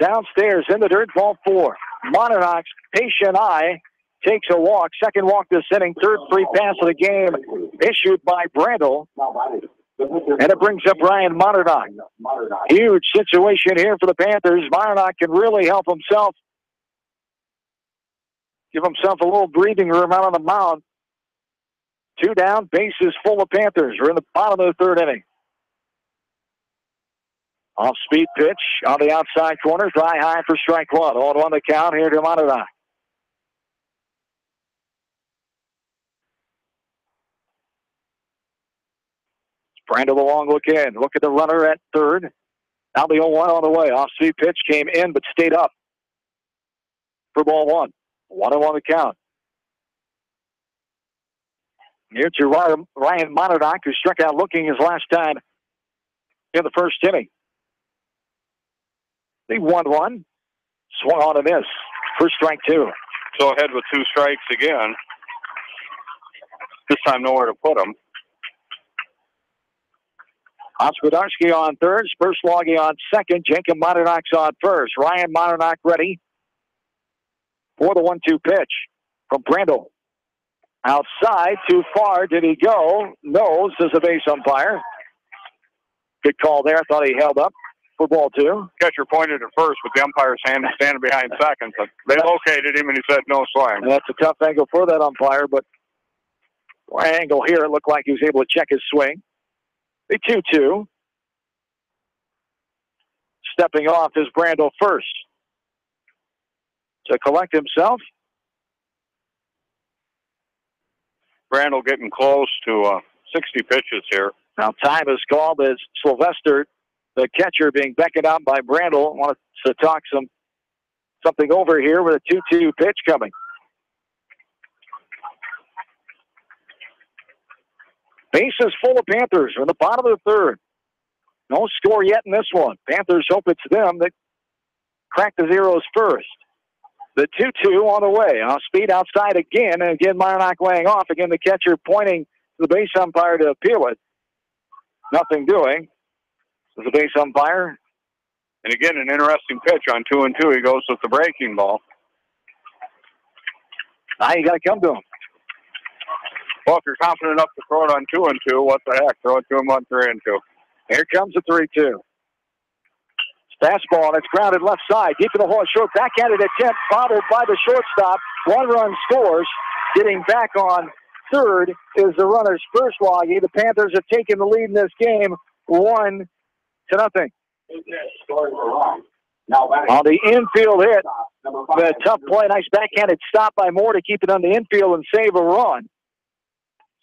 Downstairs in the dirt, ball 4. Monadnock's patient eye takes a walk. Second walk this inning. Third free pass of the game issued by Brandel. And it brings up Ryan Monadnock. Huge situation here for the Panthers. Monadnock can really help himself. Give himself a little breathing room out on the mound. 2 down, bases full of Panthers. We're in the bottom of the third inning. Off-speed pitch on the outside corner. Thigh high for strike 1. 0-1 the count here to Monadnock. Brandel the long look in. Look at the runner at third. Now the 0-1 on the way. Off-speed pitch came in but stayed up for ball 1. 1-1 the count. Here to Ryan Monadnock, who struck out looking his last time in the first inning. The 1-1. Swung on a miss for strike 2. So ahead with 2 strikes again. This time nowhere to put him. Hospodarsky on third. Spurslogi on second. Jacob Monadnock's on first. Ryan Monadnock ready for the 1-2 pitch from Brandel. Outside, too far. Did he go? No, says the base umpire. Good call there. I thought he held up for ball 2. Catcher pointed at first with the umpire's hand standing behind second. But they located him and he said no swing. And that's a tough angle for that umpire, but angle here, it looked like he was able to check his swing. The 2-2. Stepping off is Brandel first to collect himself. Brandel getting close to 60 pitches here. Now time is called as Sylvester, the catcher, being beckoned out by Brandel. Wants to talk something over here with a 2-2 pitch coming. Bases full of Panthers. We're in the bottom of the third. No score yet in this one. Panthers hope it's them that crack the zeros first. The 2-2 on the way. Off speed outside again. And again, Monadnock laying off. Again, the catcher pointing to the base umpire to appeal it. Nothing doing. The base umpire. And again, an interesting pitch on 2-2. He goes with the breaking ball. Now you got to come to him. Well, if you're confident enough to throw it on 2-2, what the heck? Throw it to him on 3-2. Here comes the 3-2. Fastball, and it's grounded left side. Deep in the hole, short backhanded attempt, followed by the shortstop. 1 run scores. Getting back on third is the runner's Spurslogi. The Panthers have taken the lead in this game, 1-0. On the infield hit, the tough play, nice backhanded stop by Moore to keep it on the infield and save a run.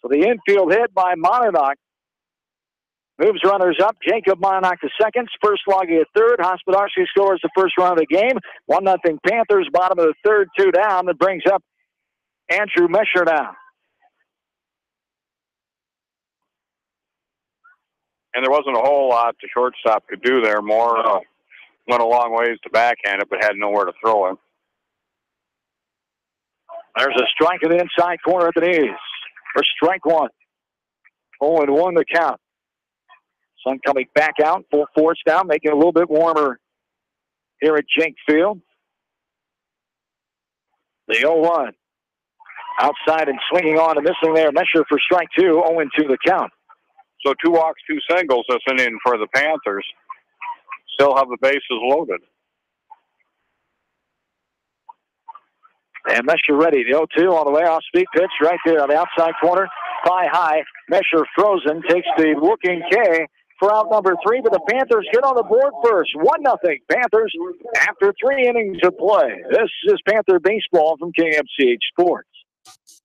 So the infield hit by Monadnock moves runners up. Jacob Monadnock to second. Spurslogi at third. Hospodarsky scores the first run of the game. 1-0 Panthers. Bottom of the third, 2 down. That brings up Andrew Mesher now. And there wasn't a whole lot the shortstop could do there. Moore went a long ways to backhand it, but had nowhere to throw him. There's a strike in the inside corner at the knees. For strike 1. 0-1 the count. Sun coming back out, full force now, making it a little bit warmer here at Jenks Field. The 0-1. Outside and swinging on and missing there. Mesher for strike 2, 0-2 the count. So 2 walks, 2 singles this inning for the Panthers. Still have the bases loaded. And Mesher ready. The 0-2 on the way off speed pitch right there on the outside corner. Thigh high. Mesher frozen. Takes the looking K for out number 3, but the Panthers get on the board first. 1-0 Panthers after 3 innings of play. This is Panther baseball from KMCH Sports.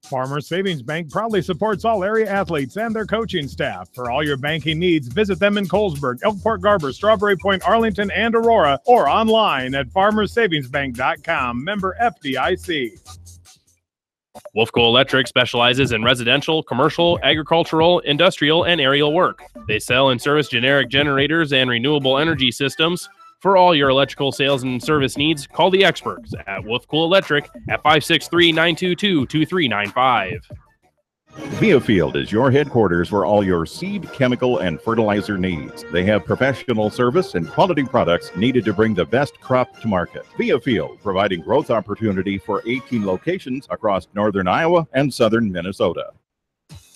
Farmers Savings Bank proudly supports all area athletes and their coaching staff. For all your banking needs, visit them in Colesburg, Elkport Garber, Strawberry Point, Arlington, and Aurora, or online at farmersavingsbank.com. Member FDIC. Wolfco Electric specializes in residential, commercial, agricultural, industrial, and aerial work. They sell and service generic generators and renewable energy systems, For all your electrical sales and service needs, call the experts at Wolf Cool Electric at 563-922-2395. Viafield is your headquarters for all your seed, chemical, and fertilizer needs. They have professional service and quality products needed to bring the best crop to market. Viafield, providing growth opportunity for 18 locations across northern Iowa and southern Minnesota.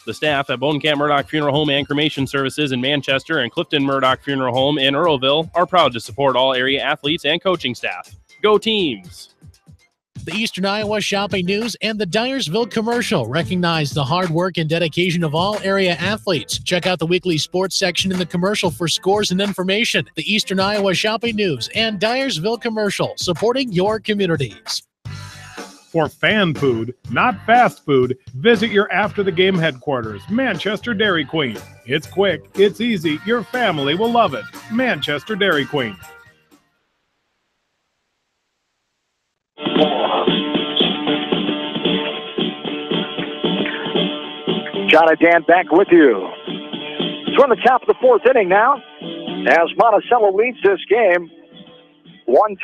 The staff at Bonecamp Murdoch Funeral Home and Cremation Services in Manchester and Clifton Murdoch Funeral Home in Earlville are proud to support all area athletes and coaching staff. Go teams! The Eastern Iowa Shopping News and the Dyersville Commercial recognize the hard work and dedication of all area athletes. Check out the weekly sports section in the commercial for scores and information. The Eastern Iowa Shopping News and Dyersville Commercial, supporting your communities. For fan food, not fast food, visit your after-the-game headquarters, Manchester Dairy Queen. It's quick, it's easy, your family will love it. Manchester Dairy Queen. John and Dan back with you. We're in the top of the fourth inning now as Monticello leads this game 1-0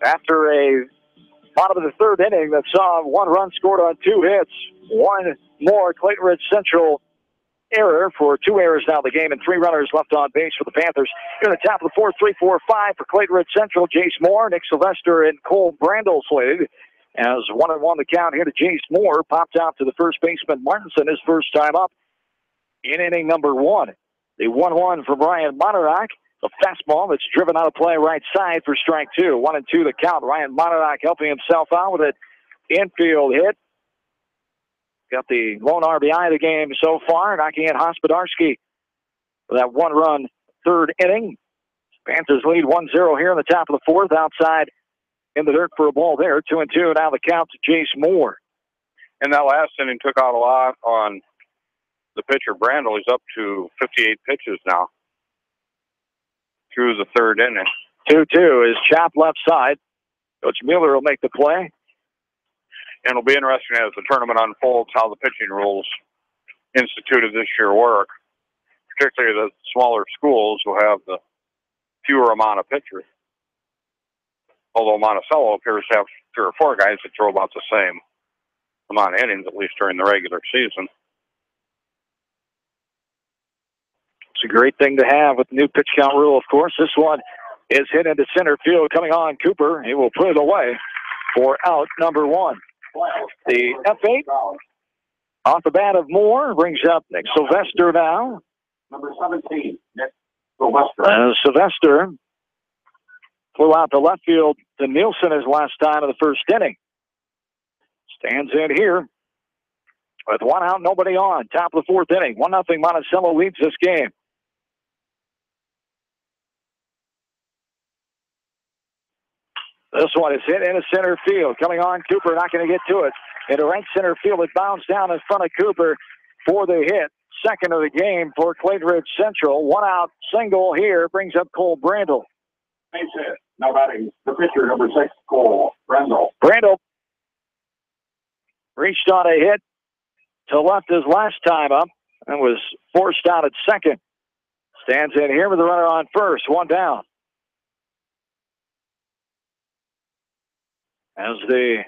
after a bottom of the third inning that saw one run scored on two hits. One more Clayton Ridge Central error for two errors now in the game and three runners left on base for the Panthers. Here in the top of the fourth, 3-4-5 for Clayton Ridge Central. Jace Moore, Nick Sylvester, and Cole Brandel slated. As 1-1 the count here to Jace Moore. Popped out to the first baseman Martinson his first time up in inning number one. The 1-1 for Ryan Monarach. A fastball that's driven out of play right side for strike two. 1-2 the count. Ryan Monarach helping himself out with an infield hit. Got the lone RBI of the game so far, knocking in Hospodarski for that one-run third inning. Panthers lead 1-0 here in the top of the fourth. Outside in the dirt for a ball there. 2-2. Now the count to Jace Moore. And that last inning took out a lot on the pitcher Brandel. He's up to 58 pitches now through the third inning. 2-2 is chopped left side. Coach Mueller will make the play. And it'll be interesting as the tournament unfolds how the pitching rules instituted this year work. Particularly the smaller schools will have the fewer amount of pitchers. Although Monticello appears to have 3 or 4 guys that throw about the same amount of innings, at least during the regular season. It's a great thing to have with the new pitch count rule, of course. This one is hit into center field. Coming on, Cooper. He will put it away for out number one. The F8 off the bat of Moore brings up Nick Sylvester now. Number 17, Nick Sylvester. Sylvester flew out to left field to Nielsen his last time of the first inning. Stands in here with one out, nobody on. Top of the fourth inning. 1-0 Monticello leads this game. This one is hit into center field. Coming on, Cooper not going to get to it. Into right center field, it bounced down in front of Cooper for the hit. Second of the game for Clayton Ridge Central. One out single here brings up Cole Brandel. Base hit. Now batting the pitcher, number 6, Cole Brandel. Brandel reached on a hit to left his last time up and was forced out at second. Stands in here with the runner on first. One down. As the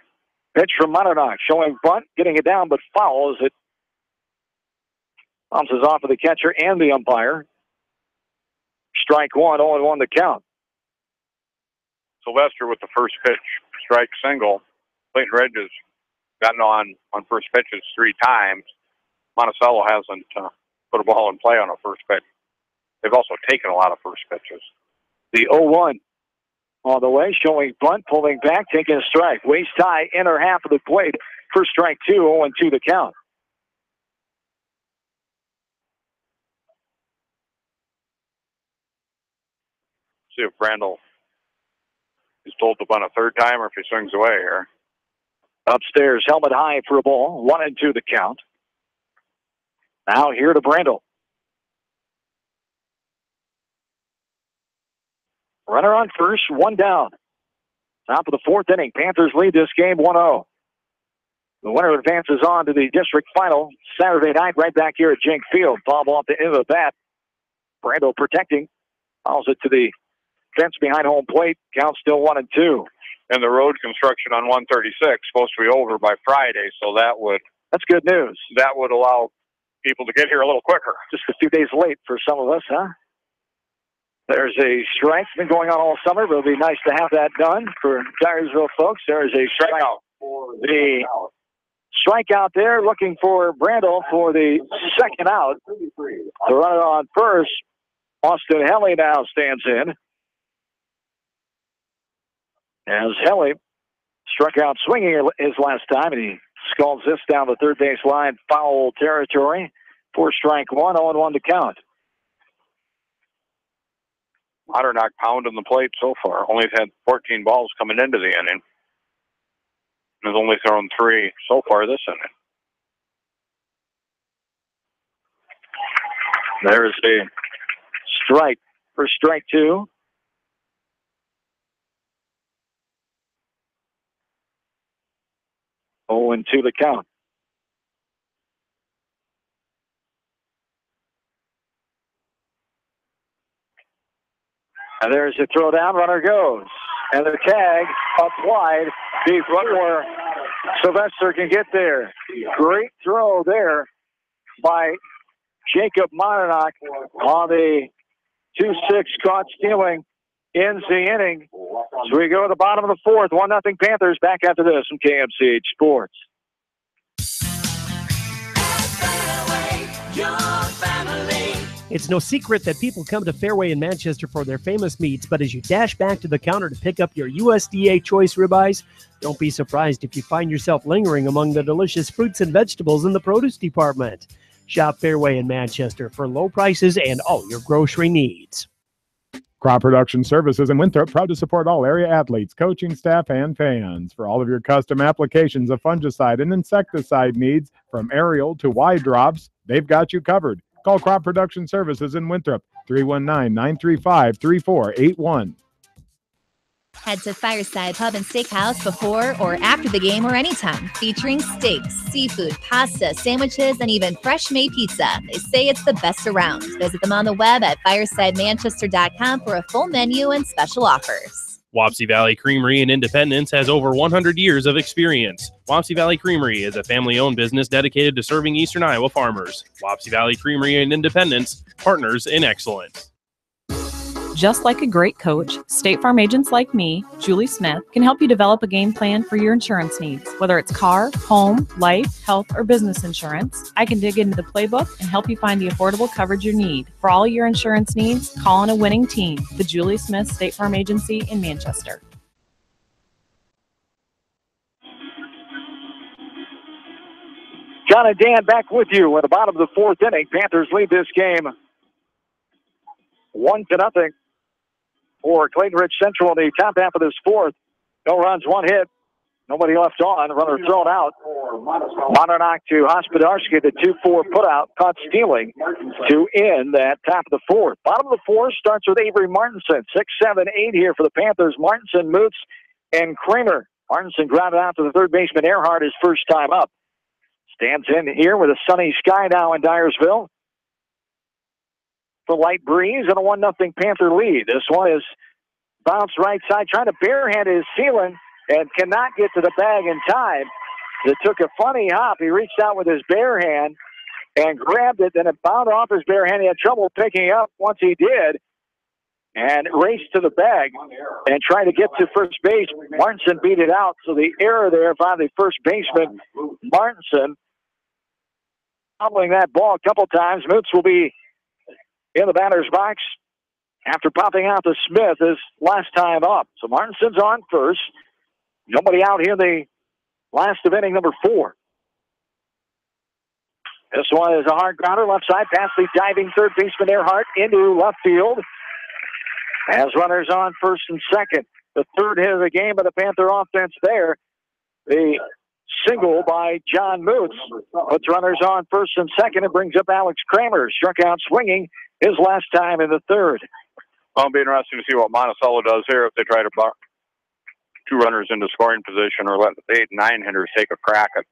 pitch from Monadnock showing bunt, getting it down, but foul as it bounces off of the catcher and the umpire. Strike one, 0-1 the count. Sylvester with the first pitch, strike single. Clayton Ridge has gotten on first pitches 3 times. Monticello hasn't put a ball in play on a first pitch. They've also taken a lot of first pitches. The 0-1 on the way, showing bunt, pulling back, taking a strike. Waist high, inner half of the plate for strike two, 0-2 the count. See if Brandel is told to bunt a third time or if he swings away here. Upstairs, helmet high for a ball, 1-2 the count. Now here to Brandel. Runner on first, one down. Top of the fourth inning. Panthers lead this game 1-0. The winner advances on to the district final Saturday night right back here at Jink Field. Ball off the end of the bat. Brandel protecting. Fouls it to the fence behind home plate. Count still 1-2. And the road construction on 136 supposed to be over by Friday, so that's good news. That would allow people to get here a little quicker. Just a few days late for some of us, huh? There's a strike been going on all summer, but it'll be nice to have that done for Dyersville folks. There's a strikeout. The strikeout there, looking for Brandel for the second out. The runner on first, Austin Helly now stands in. As Helly struck out swinging his last time, and he skulls this down the third base line, foul territory. 4 strike 1, 0-1 to count. Otternock pounding the plate so far. Only had 14 balls coming into the inning. Has only thrown 3 so far this inning. There's a strike for strike 2. Oh, and 2 to count. And there's a throw down, runner goes. And the tag up wide before Sylvester can get there. Great throw there by Jacob Monticello on the 2-6 caught stealing. Ends the inning. So we go to the bottom of the 4th. 1-0 Panthers. Back after this from KMCH Sports. It's no secret that people come to Fairway in Manchester for their famous meats, but as you dash back to the counter to pick up your USDA choice ribeyes, don't be surprised if you find yourself lingering among the delicious fruits and vegetables in the produce department. Shop Fairway in Manchester for low prices and all your grocery needs. Crop Production Services in Winthrop, proud to support all area athletes, coaching staff, and fans. For all of your custom applications of fungicide and insecticide needs, from aerial to wide drops, they've got you covered. Call Crop Production Services in Winthrop, 319-935-3481. Head to Fireside Pub and Steakhouse before or after the game or anytime, featuring steaks, seafood, pasta, sandwiches, and even fresh-made pizza. They say it's the best around. Visit them on the web at firesidemanchester.com for a full menu and special offers. Wapsie Valley Creamery in Independence has over 100 years of experience. Wapsie Valley Creamery is a family-owned business dedicated to serving Eastern Iowa farmers. Wapsie Valley Creamery in Independence, partners in excellence. Just like a great coach, State Farm agents like me, Julie Smith, can help you develop a game plan for your insurance needs. Whether it's car, home, life, health, or business insurance, I can dig into the playbook and help you find the affordable coverage you need. For all your insurance needs, call on a winning team. The Julie Smith State Farm Agency in Manchester. John and Dan back with you at the bottom of the 4th inning. Panthers lead this game 1-0 for Clayton Ridge Central in the top half of this 4th. No runs, 1 hit. Nobody left on. Runner thrown out. Monarch to Hospodarski, the 2-4 putout, caught stealing to end that top of the 4th. Bottom of the 4th starts with Avery Martinson. 6, 7, 8 here for the Panthers. Martinson, Moots, and Kramer. Martinson grounded out to the third baseman Earhart his first time up. Stands in here with a sunny sky now in Dyersville. For light breeze and a 1-0 Panther lead. This one is bounced right side, trying to barehand his ceiling and cannot get to the bag in time. It took a funny hop. He reached out with his bare hand and grabbed it, then it bounced off his bare hand. He had trouble picking it up once he did and raced to the bag and tried to get to first base. Martinson beat it out, so the error there by the first baseman, Martinson, fumbling that ball a couple times. Moots will be in the batter's box after popping out to Smith his last time up. So Martinson's on first. Nobody out here the last of inning number 4. This one is a hard grounder left side past the diving third baseman Earhart into left field. As runners on first and second. The third hit of the game by the Panther offense there. The single by John Moots puts runners on first and second and brings up Alex Kramer. Struck out swinging his last time in the 3rd. Well, it'll be interesting to see what Monticello does here if they try to bar 2 runners into scoring position or let the 8 and 9 hitters take a crack at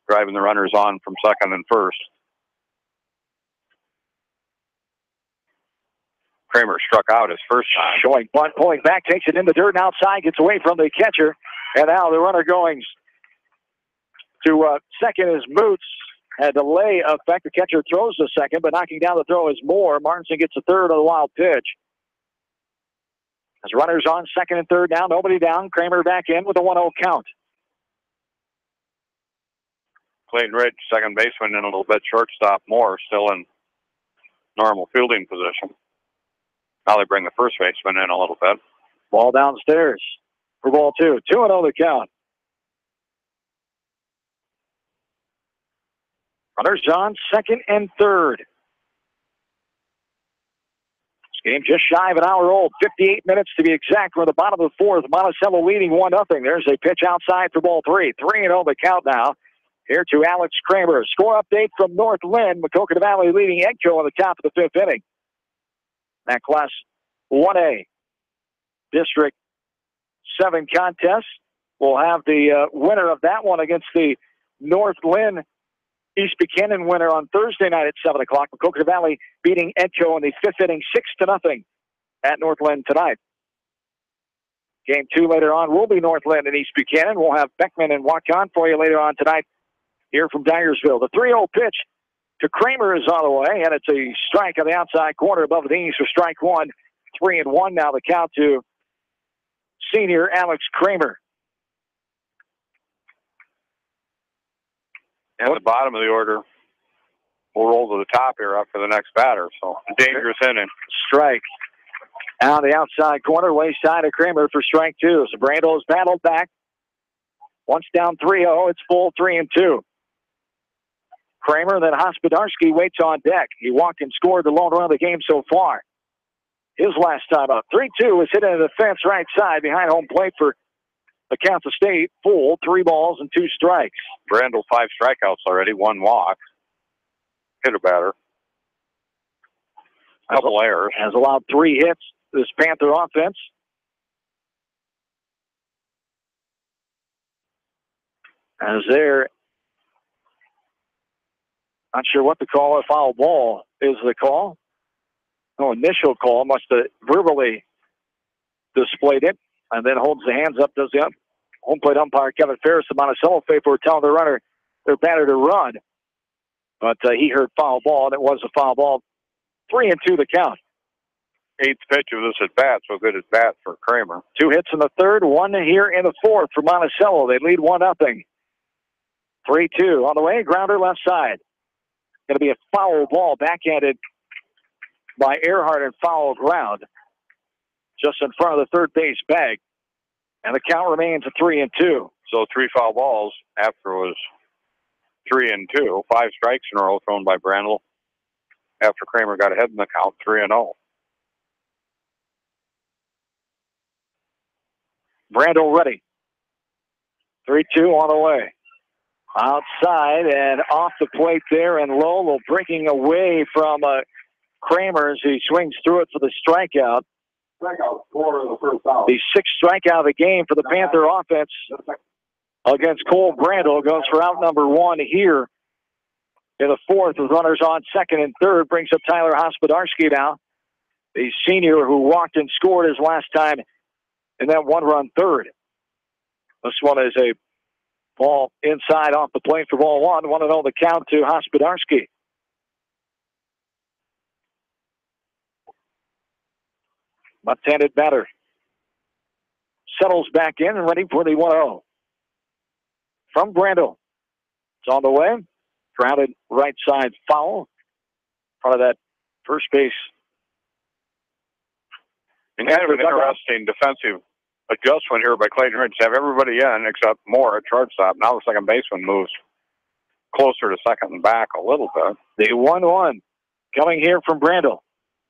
driving the runners on from second and first. Kramer struck out his first time. Showing bunt, pulling back, takes it in the dirt and outside, gets away from the catcher. And now the runner going to second is Moots. A delay effect. The catcher throws to second, but knocking down the throw is Moore. Martinson gets a third on the wild pitch. As runners on second and third now, nobody down. Kramer back in with a 1-0 count. Clayton Ridge, second baseman, in a little bit. Shortstop Moore still in normal fielding position. Now they bring the first baseman in a little bit. Ball downstairs for ball 2. 2-0 the count. Runners on second and third. This game just shy of an hour old. 58 minutes to be exact. We're at the bottom of the fourth. Monticello leading 1-0. There's a pitch outside for ball 3. 3-0 the count now. Here to Alex Kramer. Score update from North Lynn. Maquoketa Valley leading Edco in the top of the 5th inning. That Class 1A District 7 contest. We'll have the winner of that one against the North Lynn East Buchanan winner on Thursday night at 7 o'clock. Maquoketa Valley beating Edco in the 5th inning 6-0 at North Lynn tonight. Game 2 later on will be North Lynn and East Buchanan. We'll have Beckman and Waukon for you later on tonight here from Dyersville. The 3-0 pitch to Kramer is on the way, and it's a strike on the outside corner above the knees for strike 1. 3-1 now the count to senior Alex Kramer. And the bottom of the order will roll to the top here after the next batter. So dangerous inning. Strike on the outside corner, way side of Kramer for strike 2. So Brando's battled back. Once down 3-0, it's full 3-2. Kramer, then Hospodarski waits on deck. He walked and scored the lone run of the game so far. His last time up. 3-2 was hit into the fence right side behind home plate for the Kansas State. Full 3 balls and 2 strikes. Brandel 5 strikeouts already, 1 walk. Hit a batter. Couple errors. Has allowed 3 hits this Panther offense. As they're not sure what to call. A foul ball is the call. No initial call. Must have verbally displayed it and then holds the hands up. Does the home plate umpire Kevin Ferris of Monticello for telling the runner their batter to run. But he heard foul ball, and it was a foul ball. 3-2 the count. 8th pitch of this at bat, so good at bat for Kramer. 2 hits in the third, 1 here in the fourth for Monticello. They lead 1-0. 3-2 on the way, grounder left side. Going to be a foul ball backhanded by Earhart and foul ground just in front of the third base bag. And the count remains at 3-2. So 3 foul balls after was 3-2. 5 strikes in a row thrown by Brandel after Kramer got ahead in the count, 3-0. Brandel ready. 3-2 on the way. Outside and off the plate there, and Lowell breaking away from Kramer as he swings through it for the strikeout. Strikeout, 4 of the first out. The 6th strikeout of the game for the Panther offense against Cole Brandel. Goes for out number 1 here in the fourth with runners on second and third. Brings up Tyler Hospodarski now, the senior who walked and scored his last time in that 1-run third. This one is a ball inside off the plate for ball 1. 1-0 the count to Hospodarski. Left-handed batter settles back in and ready for the 1-0. From Brandel. It's on the way. Grounded right side foul. Part of that first base. And kind of an interesting defensive adjustment here by Clayton Ridge to have everybody in except Moore at shortstop. Now the second baseman moves closer to second and back a little bit. The 1-1 coming here from Brandel.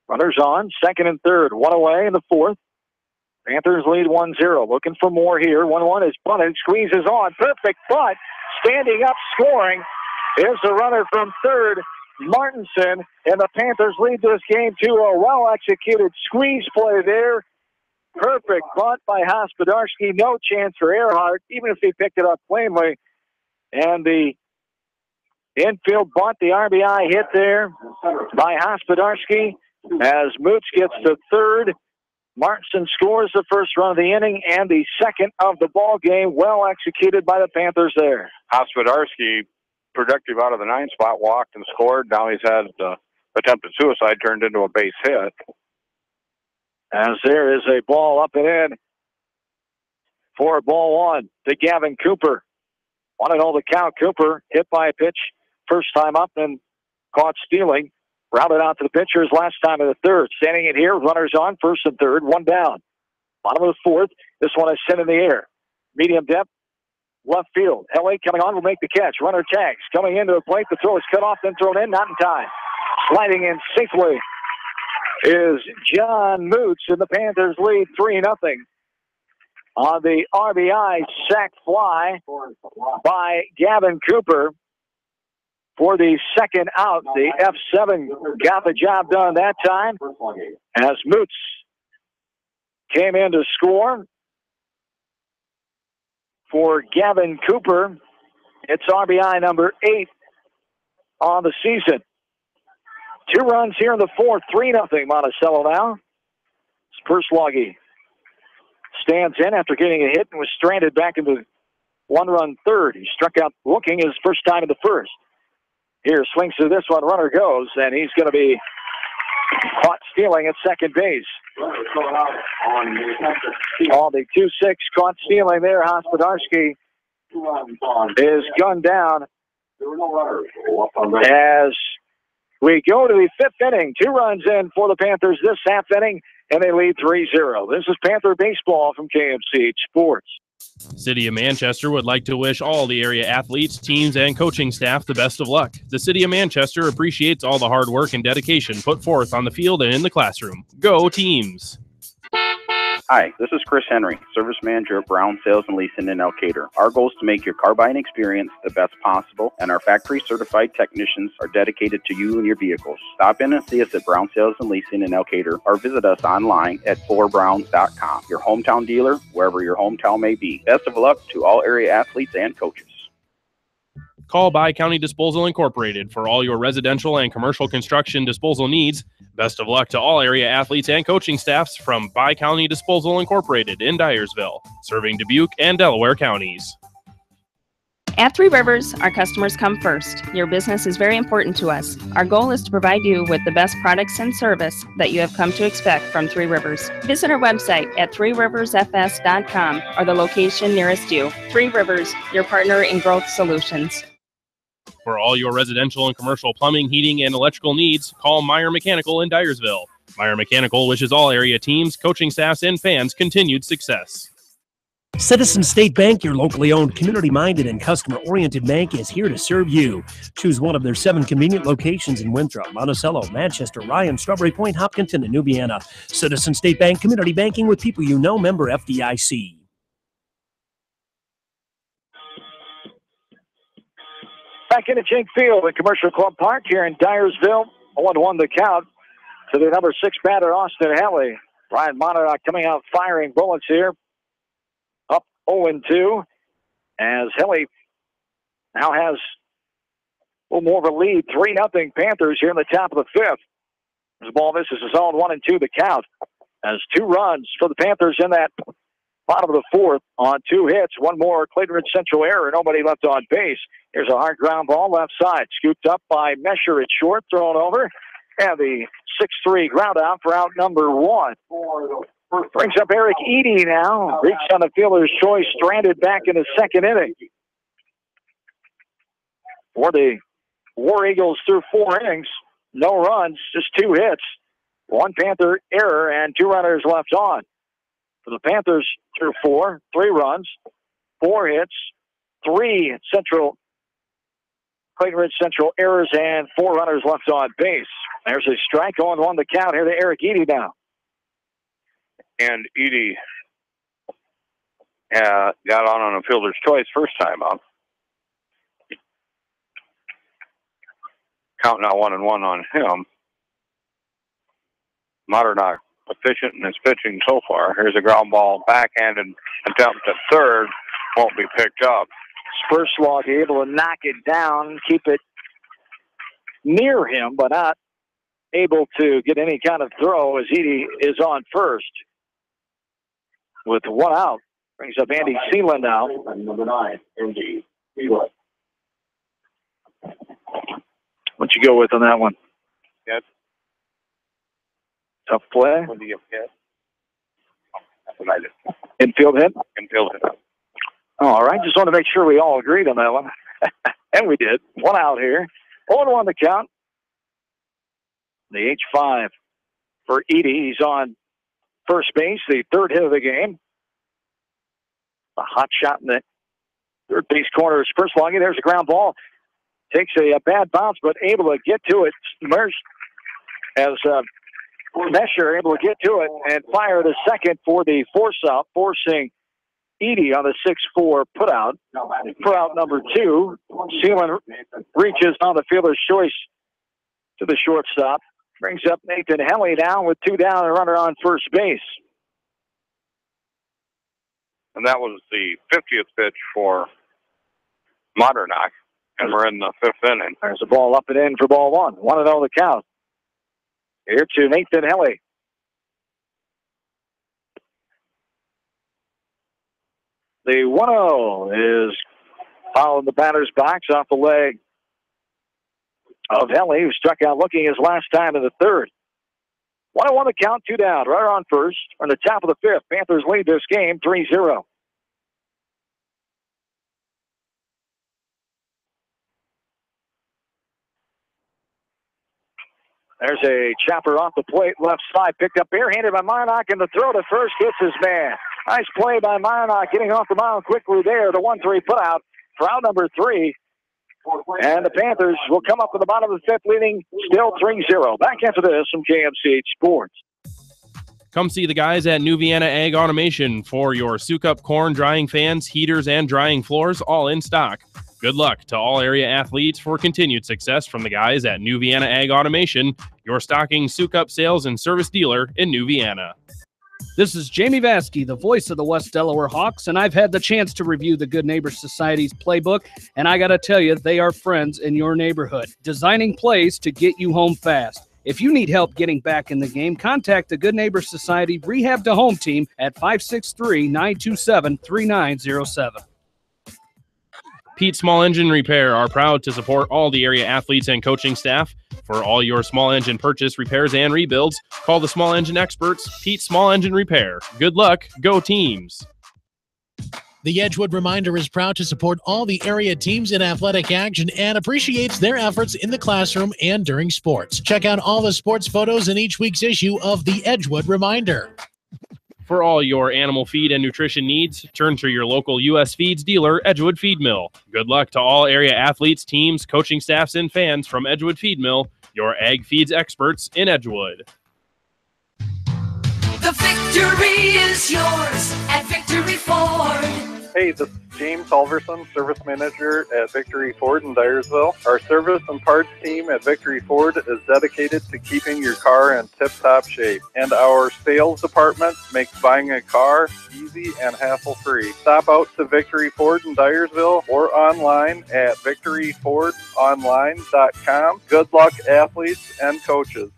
Runners on, second and third. 1 away in the fourth. Panthers lead 1-0. Looking for more here. 1-1 is bunted. Squeezes on. Perfect bunt. Standing up, scoring is the runner from third, Martinson. And the Panthers lead this game to a well-executed squeeze play there. Perfect bunt by Hospodarski. No chance for Earhart, even if he picked it up cleanly. And the infield bunt, the RBI hit there by Hospodarski. As Moots gets to third, Martinson scores the first run of the inning and the second of the ball game. Well executed by the Panthers there. Hospodarski, productive out of the 9 spot, walked and scored. Now he's had attempted suicide turned into a base hit. As there is a ball up and in for ball one to Gavin Cooper. 1-0 the count. Cooper hit by a pitch first time up and caught stealing. Routed out to the pitchers last time in the third. Standing in here, runners on, first and third, one down. Bottom of the fourth, this one is sent in the air. Medium depth, left field. LA coming on will make the catch. Runner tags. Coming into the plate, the throw is cut off, then thrown in, not in time. Sliding in safely is John Moots, and the Panthers lead 3-0 on the RBI sac fly by Gavin Cooper. For the second out, the F7 got the job done that time as Moots came in to score for Gavin Cooper. It's RBI number 8 on the season. 2 runs here in the fourth, 3-0 Monticello now. Spurslogy stands in after getting a hit and was stranded back into 1-run third. He struck out looking his first time in the first. Here, swings to this one, runner goes, and he's going to be caught stealing at second base. On the 2-6, caught stealing there. Hospodarski is gunned down as we go to the 5th inning. 2 runs in for the Panthers this half inning, and they lead 3-0. This is Panther Baseball from KMCH Sports. City of Manchester would like to wish all the area athletes, teams, and coaching staff the best of luck. The City of Manchester appreciates all the hard work and dedication put forth on the field and in the classroom. Go teams! Hi, this is Chris Henry, Service Manager at Brown Sales and Leasing in Elkader. Our goal is to make your car buying experience the best possible, and our factory-certified technicians are dedicated to you and your vehicles. Stop in and see us at Brown Sales and Leasing in Elkader, or visit us online at 4browns.com. Your hometown dealer, wherever your hometown may be. Best of luck to all area athletes and coaches. Call By County Disposal Incorporated for all your residential and commercial construction disposal needs. Best of luck to all area athletes and coaching staffs from By County Disposal Incorporated in Dyersville, serving Dubuque and Delaware counties. At Three Rivers, our customers come first. Your business is very important to us. Our goal is to provide you with the best products and service that you have come to expect from Three Rivers. Visit our website at threeriversfs.com or the location nearest you. Three Rivers, your partner in growth solutions. For all your residential and commercial plumbing, heating, and electrical needs, call Meyer Mechanical in Dyersville. Meyer Mechanical wishes all area teams, coaching staffs, and fans continued success. Citizen State Bank, your locally owned, community-minded, and customer-oriented bank, is here to serve you. Choose one of their 7 convenient locations in Winthrop, Monticello, Manchester, Ryan, Strawberry Point, Hopkinton, and Nubiana. Citizen State Bank, community banking with people you know, member FDIC. Back into Jink Field at Commercial Club Park here in Dyersville. 0-1 the count to the number 6 batter, Austin Helly. Ryan Monadnock coming out firing bullets here. Up 0-2 as Helly now has a little more of a lead. 3-0 Panthers here in the top of the 5th. This ball misses his own 1-2 the count as 2 runs for the Panthers in that bottom of the 4th on 2 hits. One more Clayton Ridge Central error. Nobody left on base. Here's a hard ground ball left side. Scooped up by Mesher at short. Thrown over. And the 6-3 ground out for out number 1. Brings up Eric Eady now. Reached on the fielder's choice. Stranded back in the 2nd inning. For the War Eagles through 4 innings. No runs. Just 2 hits. 1 Panther error and 2 runners left on. For the Panthers through 4, 3 runs, 4 hits, 3 Clayton Ridge Central errors, and 4 runners left on base. There's a strike, 0-1 the count. Here to Eric Eady now. And Eady got on a fielder's choice first time up. Count now 1-1 on him. Monadnock efficient in his pitching so far. Here's a ground ball, backhanded attempt at third. Won't be picked up. Spurslogy able to knock it down, keep it near him, but not able to get any kind of throw as Edie is on first. With one out, brings up Andy Seeland now. Number 9, Andy Seeland. What'd you go with on that one? Yes. Tough play. What do you get? That's what I did. Infield hit? Infield hit. All right, just want to make sure we all agreed on that one. And we did. One out here. 0-1 the count. The H5 for Edie. He's on first base, the third hit of the game. A hot shot in the third base corner is Spersloggy. There's a ground ball. Takes a bad bounce, but able to get to it. As Mesher able to get to it and fire the second for the force-out, forcing Edie on the 6-4 putout. Putout number 2. Seeland reaches on the fielder's choice to the shortstop. Brings up Nathan Helly down with 2 down and runner on first base. And that was the 50th pitch for Modernock, and we're in the 5th inning. There's a ball up and in for ball 1. 1-0 the count. Here to Nathan Helly. The 1-0 is fouled in the batter's box off the leg of Helly, who struck out looking his last time in the third. 1-1 the count, 2 down. Runner on first. On the top of the 5th, Panthers lead this game 3-0. There's a chopper off the plate, left side, picked up barehanded by Meyernock, and the throw to first hits his man. Nice play by Meyernock, getting off the mound quickly there. The 1-3 put out for out number 3. And the Panthers will come up in the bottom of the 5th, leading still 3-0. Back after this from KMCH Sports. Come see the guys at New Vienna Ag Automation for your Sukup corn drying fans, heaters, and drying floors, all in stock. Good luck to all area athletes for continued success from the guys at New Vienna Ag Automation, your stocking Sukup sales and service dealer in New Vienna. This is Jamie Vaskey, the voice of the West Delaware Hawks, and I've had the chance to review the Good Neighbors Society's playbook, and I got to tell you, they are friends in your neighborhood, designing plays to get you home fast. If you need help getting back in the game, contact the Good Neighbors Society Rehab to Home team at 563-927-3907. Pete Small Engine Repair are proud to support all the area athletes and coaching staff. For all your small engine purchase, repairs, and rebuilds, call the small engine experts, Pete Small Engine Repair. Good luck. Go teams. The Edgewood Reminder is proud to support all the area teams in athletic action and appreciates their efforts in the classroom and during sports. Check out all the sports photos in each week's issue of the Edgewood Reminder. For all your animal feed and nutrition needs, turn to your local U.S. Feeds dealer, Edgewood Feed Mill. Good luck to all area athletes, teams, coaching staffs, and fans from Edgewood Feed Mill, your ag feeds experts in Edgewood. The victory is yours at Victory Ford. Hey, this is James Halverson, Service Manager at Victory Ford in Dyersville. Our service and parts team at Victory Ford is dedicated to keeping your car in tip-top shape. And our sales department makes buying a car easy and hassle-free. Stop out to Victory Ford in Dyersville or online at victoryfordonline.com. Good luck, athletes and coaches.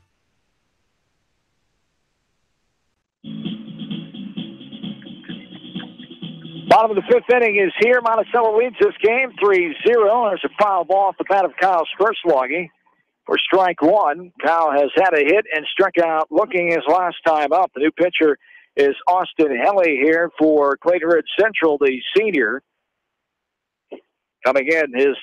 Bottom of the 5th inning is here. Monticello leads this game 3-0. There's a foul ball off the bat of Kyle Spersloggy for strike 1. Kyle has had a hit and struck out looking his last time up. The new pitcher is Austin Helly here for Clayton Ridge Central, the senior. Coming in his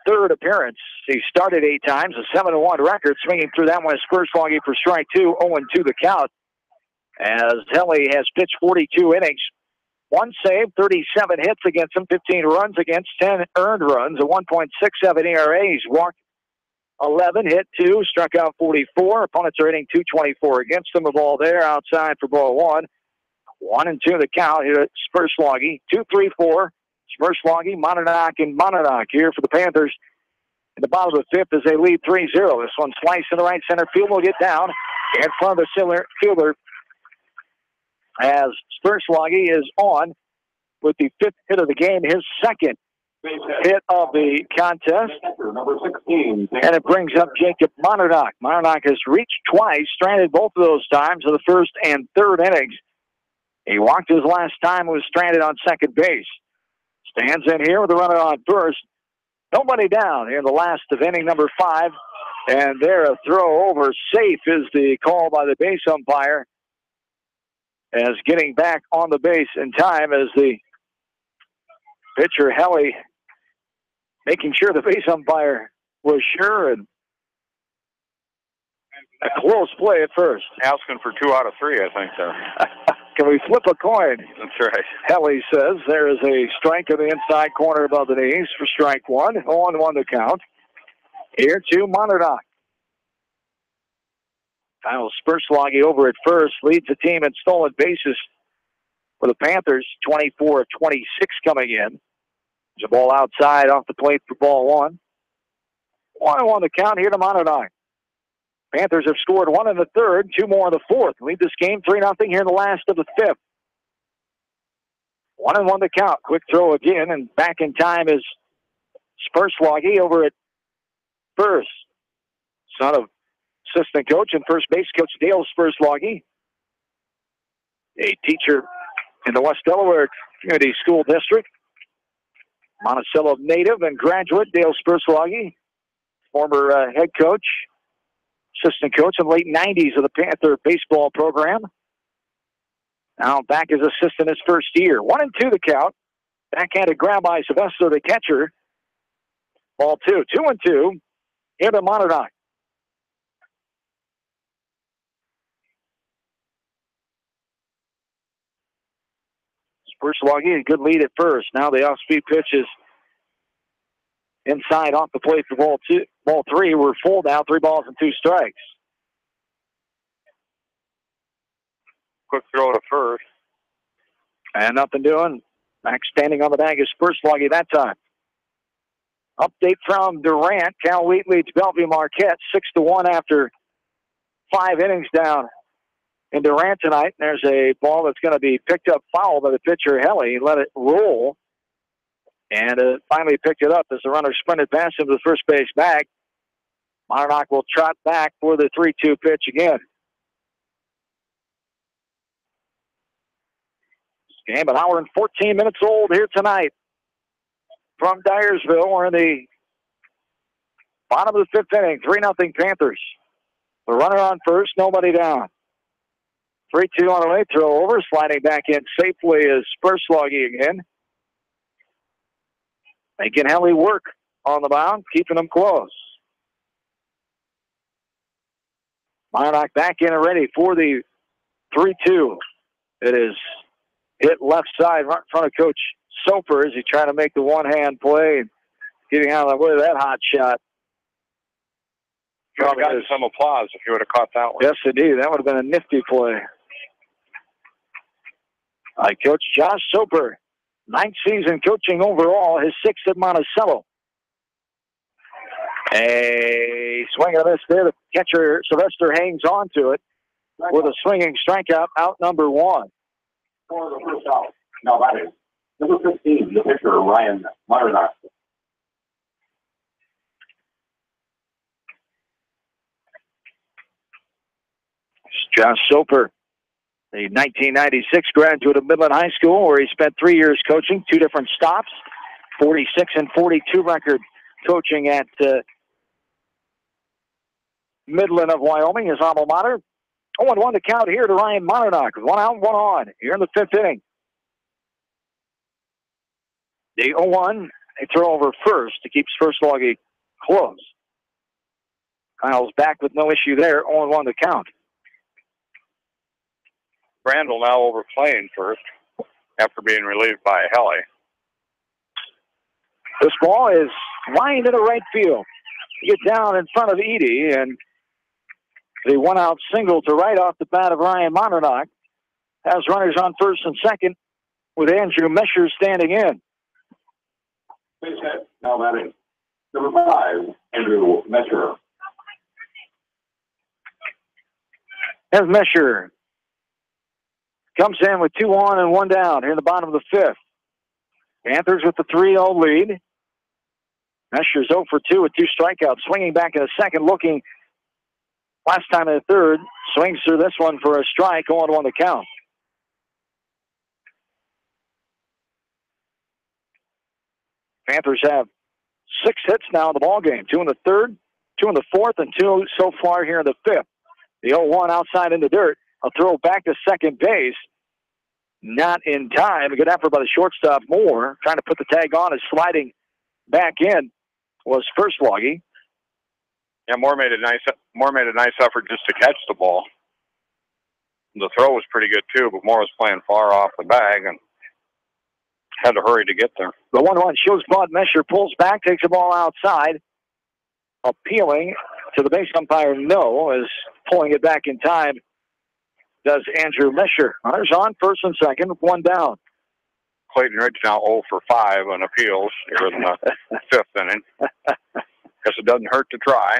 3rd appearance. He started 8 times, a 7-1 record. Swinging through that one is Spersloggy for strike 2, 0-2 the count. As Helly has pitched 42 innings. 1 save, 37 hits against him, 15 runs against, 10 earned runs, a 1.67 ERA. He's walked 11, hit 2, struck out 44. Opponents are hitting 224 against him. A ball there outside for ball 1. 1-2 the count here at Spersloggy. 2-3-4. Spersloggy, Monadnock, and Monadnock here for the Panthers. In the bottom of the 5th as they lead 3-0. This one sliced in the right center field. Will get down in front of the fielder. As Spersloggy is on with the 5th hit of the game, his 2nd hit of the contest. Number 16. And it brings up Jacob Monardock. Monardock has reached twice, stranded both of those times in the first and third innings. He walked his last time, was stranded on second base. Stands in here with a runner on first. Nobody down here in the last of inning number 5. And there, a throw over safe is the call by the base umpire. As getting back on the base in time as the pitcher, Helly, making sure the base umpire was sure, and a close play at first. Asking for 2 out of 3, I think, there. Can we flip a coin? That's right. Helly says there is a strike in the inside corner above the knees for strike 1. 0-1 to count. Here to Monardock. Kyle Spersloggy over at first leads the team in stolen bases for the Panthers. 24 of 26 coming in. There's a ball outside off the plate for ball 1. 1-1 to count here to Monardock. Panthers have scored 1 in the third, 2 more in the fourth. Lead this game 3-0 here in the last of the fifth. 1-1 to count. Quick throw again, and back in time is Spersloggy over at first. Son of assistant coach and first base coach Dale Spersloggy, a teacher in the West Delaware Community School District. Monticello native and graduate Dale Spersloggy, former head coach, assistant coach in the late 90s of the Panther baseball program. Now back as assistant his first year. 1-2 the count. Backhanded grab by Sylvester, the catcher. Ball 2. 2-2. Here to Monardock. Spersloggy, a good lead at first. Now the off-speed pitch is inside off the plate for ball 2. Ball 3. We're full now. 3 balls and 2 strikes. Quick throw to first. And nothing doing. Back standing on the bag is Spersloggy that time. Update from Durant. Cal Wheat leads Bellevue Marquette 6-1 after 5 innings down in Durant tonight. There's a ball that's going to be picked up foul by the pitcher, Helly. He let it roll. And finally picked it up as the runner sprinted past him to the first base bag. Monardock will trot back for the 3-2 pitch again. This game, an hour and 14 minutes old here tonight from Dyersville. We're in the bottom of the 5th inning. 3-0 Panthers. The runner on first, nobody down. 3-2 on the way, throw over, sliding back in safely is Spersloggy again. Making Helly work on the mound, keeping them close. Monardock back in and ready for the 3-2. It is hit left side right in front of Coach Soper as he tried to make the one-hand play and getting out of the way of that hot shot. You would have gotten some applause if you would have caught that one. Yes, indeed. That would have been a nifty play. By Coach Josh Soper. 9th season coaching overall, his 6th at Monticello. A swing and a miss there. The catcher, Sylvester, hangs on to it with a swinging strikeout, out number 1. For the first out. Now that is number 15, the pitcher, Ryan Monardock. Josh Soper, the 1996 graduate of Midland High School, where he spent 3 years coaching, 2 different stops, 46 and 42 record coaching at Midland of Wyoming, his alma mater. 0-1 to count here to Ryan Monardock. 1 out, 1 on here in the 5th inning. The 0-1, they throw over first to keep Spersloggy close. Kyle's back with no issue there. 0-1 to count. Brandel now over playing first after being relieved by Helly. This ball is lined into right field. You get down in front of Edie, and the 1-out single to right off the bat of Ryan Monardock has runners on first and second with Andrew Mesher standing in. Base hit. Now that is number 5, Andrew Mesher. As Mesher comes in with 2 on and 1 down here in the bottom of the 5th. Panthers with the 3-0 lead. Mesher's 0 for 2 with 2 strikeouts. Swinging back in the second, looking last time in the third. Swings through this one for a strike, 0-1 the count. Panthers have 6 hits now in the ballgame. 2 in the third, 2 in the fourth, and 2 so far here in the fifth. The 0-1 outside in the dirt. A throw back to second base. Not in time. A good effort by the shortstop, Moore. Trying to put the tag on and sliding back in was First-Loggy. Yeah, Moore made a nice effort just to catch the ball. The throw was pretty good too, but Moore was playing far off the bag and had to hurry to get there. The 1-1 shows Bud. Mesher pulls back, takes the ball outside. Appealing to the base umpire, no, as pulling it back in time does Andrew Mesher. Runners on first and second, 1 down. Clayton Ridge now 0 for 5 on appeals here in the fifth inning. Guess it doesn't hurt to try.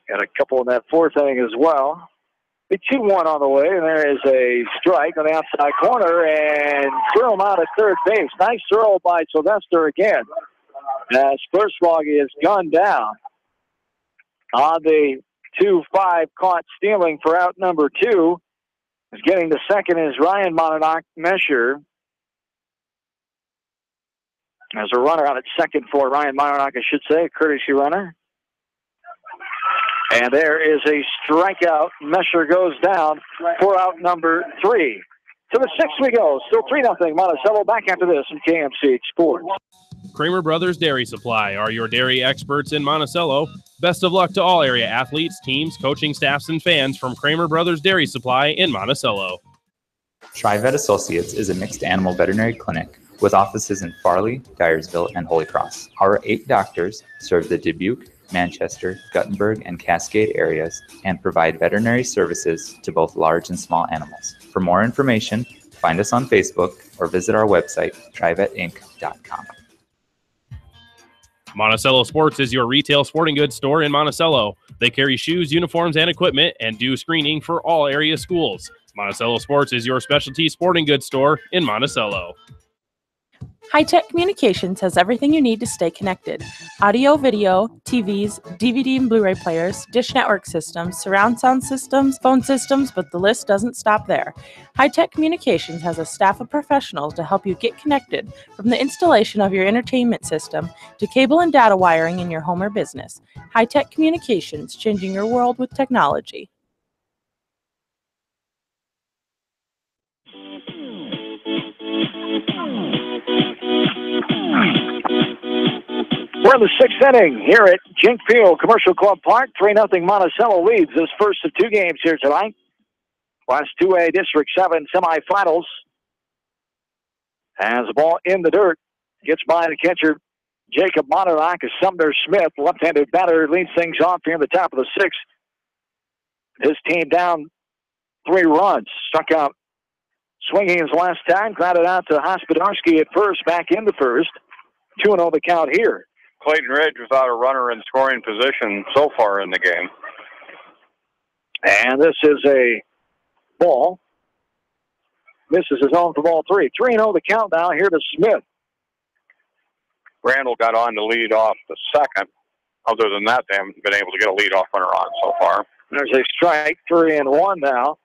Got a couple in that fourth inning as well. The 2-1 on the way, and there is a strike on the outside corner, and throw him out at third base. Nice throw by Sylvester again, as First-Loggy is gunned down on the 2-5 caught stealing for out number 2. Is getting the second is Ryan Monadnock Mesher. As a runner out at second for Ryan Monadnock, I should say, a courtesy runner. And there is a strikeout. Mesher goes down for out number 3. To the 6th we go. Still 3-0 Monticello. Back after this in KMCH Sports. Kramer Brothers Dairy Supply are your dairy experts in Monticello. Best of luck to all area athletes, teams, coaching staffs, and fans from Kramer Brothers Dairy Supply in Monticello. TriVet Associates is a mixed animal veterinary clinic with offices in Farley, Dyersville, and Holy Cross. Our 8 doctors serve the Dubuque, Manchester, Guttenberg, and Cascade areas and provide veterinary services to both large and small animals. For more information, find us on Facebook or visit our website, trivetinc.com. Monticello Sports is your retail sporting goods store in Monticello. They carry shoes, uniforms, and equipment and do screening for all area schools. Monticello Sports is your specialty sporting goods store in Monticello. High-Tech Communications has everything you need to stay connected. Audio, video, TVs, DVD and Blu-ray players, dish network systems, surround sound systems, phone systems, but the list doesn't stop there. High-Tech Communications has a staff of professionals to help you get connected, from the installation of your entertainment system to cable and data wiring in your home or business. High-Tech Communications, changing your world with technology. We're in the 6th inning here at Jink Field Commercial Club Park. 3-0 Monticello leads this first of 2 games here tonight. Class 2A District 7 semifinals. Has the ball in the dirt. Gets by the catcher, Jacob Monadnock, as Sumner Smith, left-handed batter, leads things off here in the top of the 6th. His team down 3 runs. Struck out swinging his last time. Grounded out to Hospodarski at first, back in the first. 2-0 the count here. Clayton Ridge without a runner in scoring position so far in the game. And this is a ball. This is his own for ball 3. 3-0 the count now here to Smith. Randall got on to lead off the second. Other than that, they haven't been able to get a leadoff runner on so far. There's a strike, 3-1 now.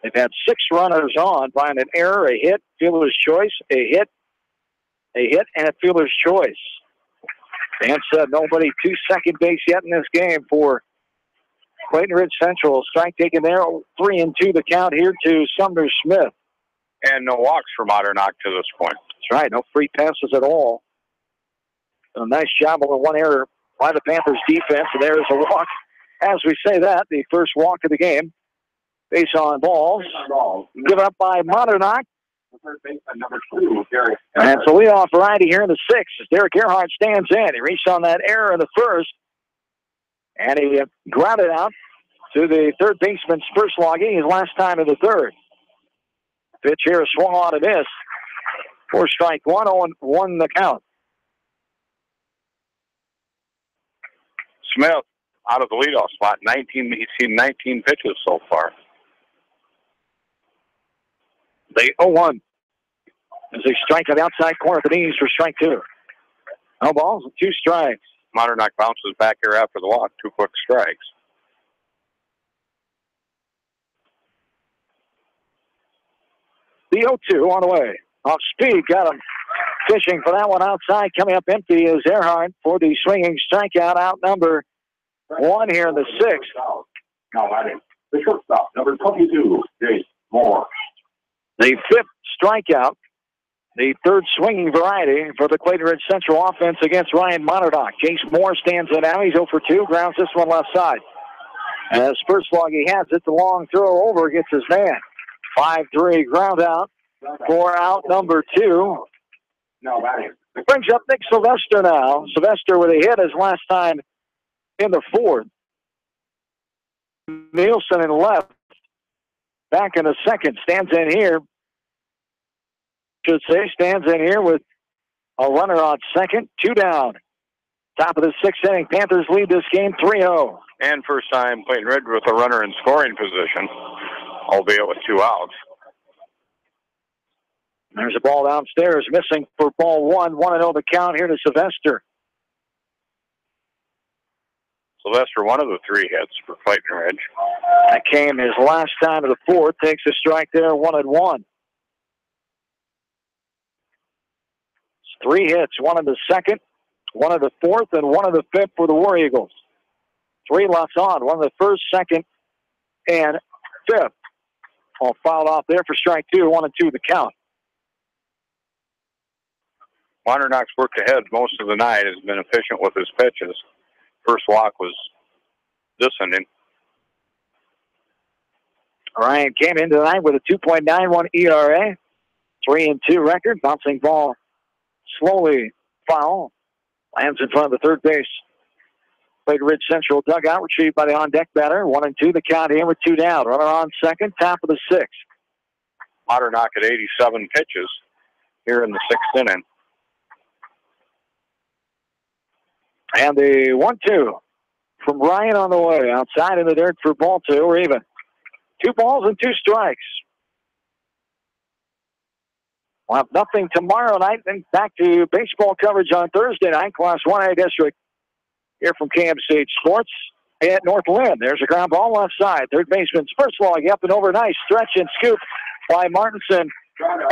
They've had 6 runners on, find an error, a hit, fielder's choice, a hit, and a fielder's choice. Dan said nobody to second base yet in this game for Clayton Ridge Central. Strike taken there, 3-2 the count here to Sumner Smith. And no walks for Monadnock to this point. That's right, no free passes at all. A nice job on the 1 error by the Panthers defense, and there's a walk. As we say that, the first walk of the game. Base on balls. Given up by Monadnock. Third baseman number 2, Derek. And it's a leadoff variety here in the 6th as Derek Earhart stands in. He reached on that error in the first, and he grounded out to the third baseman's First-Loggy his last time in the third. Pitch here, swung on and missed. 4 strike, 1-0-1 the count. Smith out of the leadoff spot. He's seen 19 pitches so far. The 0-1. as they strike on the outside corner of the knees for strike 2. No balls and 2 strikes. Monternock bounces back here after the walk. 2 quick strikes. The 0-2 on the way. Off speed, got him fishing for that one outside. Coming up empty is Earhart for the swinging strikeout, out number 1 here in the 6th. Now batting, the shortstop, number 22, Jace Moore. The 5th strikeout, the 3rd swinging variety for the Clayton Ridge Central offense against Ryan Monternock. Jace Moore stands in now. He's 0 for 2, grounds this one left side. As first log he has it, the long throw over gets his man. 5-3 ground out for out number 2. Now batting. Brings up Nick Sylvester now. Sylvester with a hit his last time in the 4th. Nielsen in left. Back in the 2nd. Stands in here. Should say stands in here with a runner on 2nd. 2 down. Top of the 6th inning. Panthers lead this game 3-0. And first time Clayton Ridge with a runner in scoring position, albeit with 2 outs. There's a ball downstairs, missing for ball 1. 1-0 the count here to Sylvester. Sylvester, one of the 3 hits for Clayton Ridge. That came his last time of the 4th. Takes a strike there, 1-1. It's 3 hits, 1 in the 2nd, 1 in the 4th, and 1 in the 5th for the War Eagles. 3 left on, 1 in the 1st, 2nd, and 5th. All fouled off there for strike 2, 1-2 the count. Monternock's worked ahead most of the night, has been efficient with his pitches. First walk was this inning. Ryan came into the night with a 2.91 ERA, 3-2 record. Bouncing ball slowly foul. Lands in front of the third base. Clayton Ridge Central dugout, retrieved by the on-deck batter. 1-2 the count here with 2 down. Runner on 2nd, top of the 6th. Monternock at 87 pitches here in the 6th inning. And the 1-2 from Ryan on the way. Outside in the dirt for ball 2. We're even. 2 balls and 2 strikes. We'll have nothing tomorrow night. Then back to baseball coverage on Thursday night. Class 1A district here from KMCH Sports at North Lynn. There's a ground ball left side. Third baseman Spurslog up and over. Nice stretch and scoop by Martinson.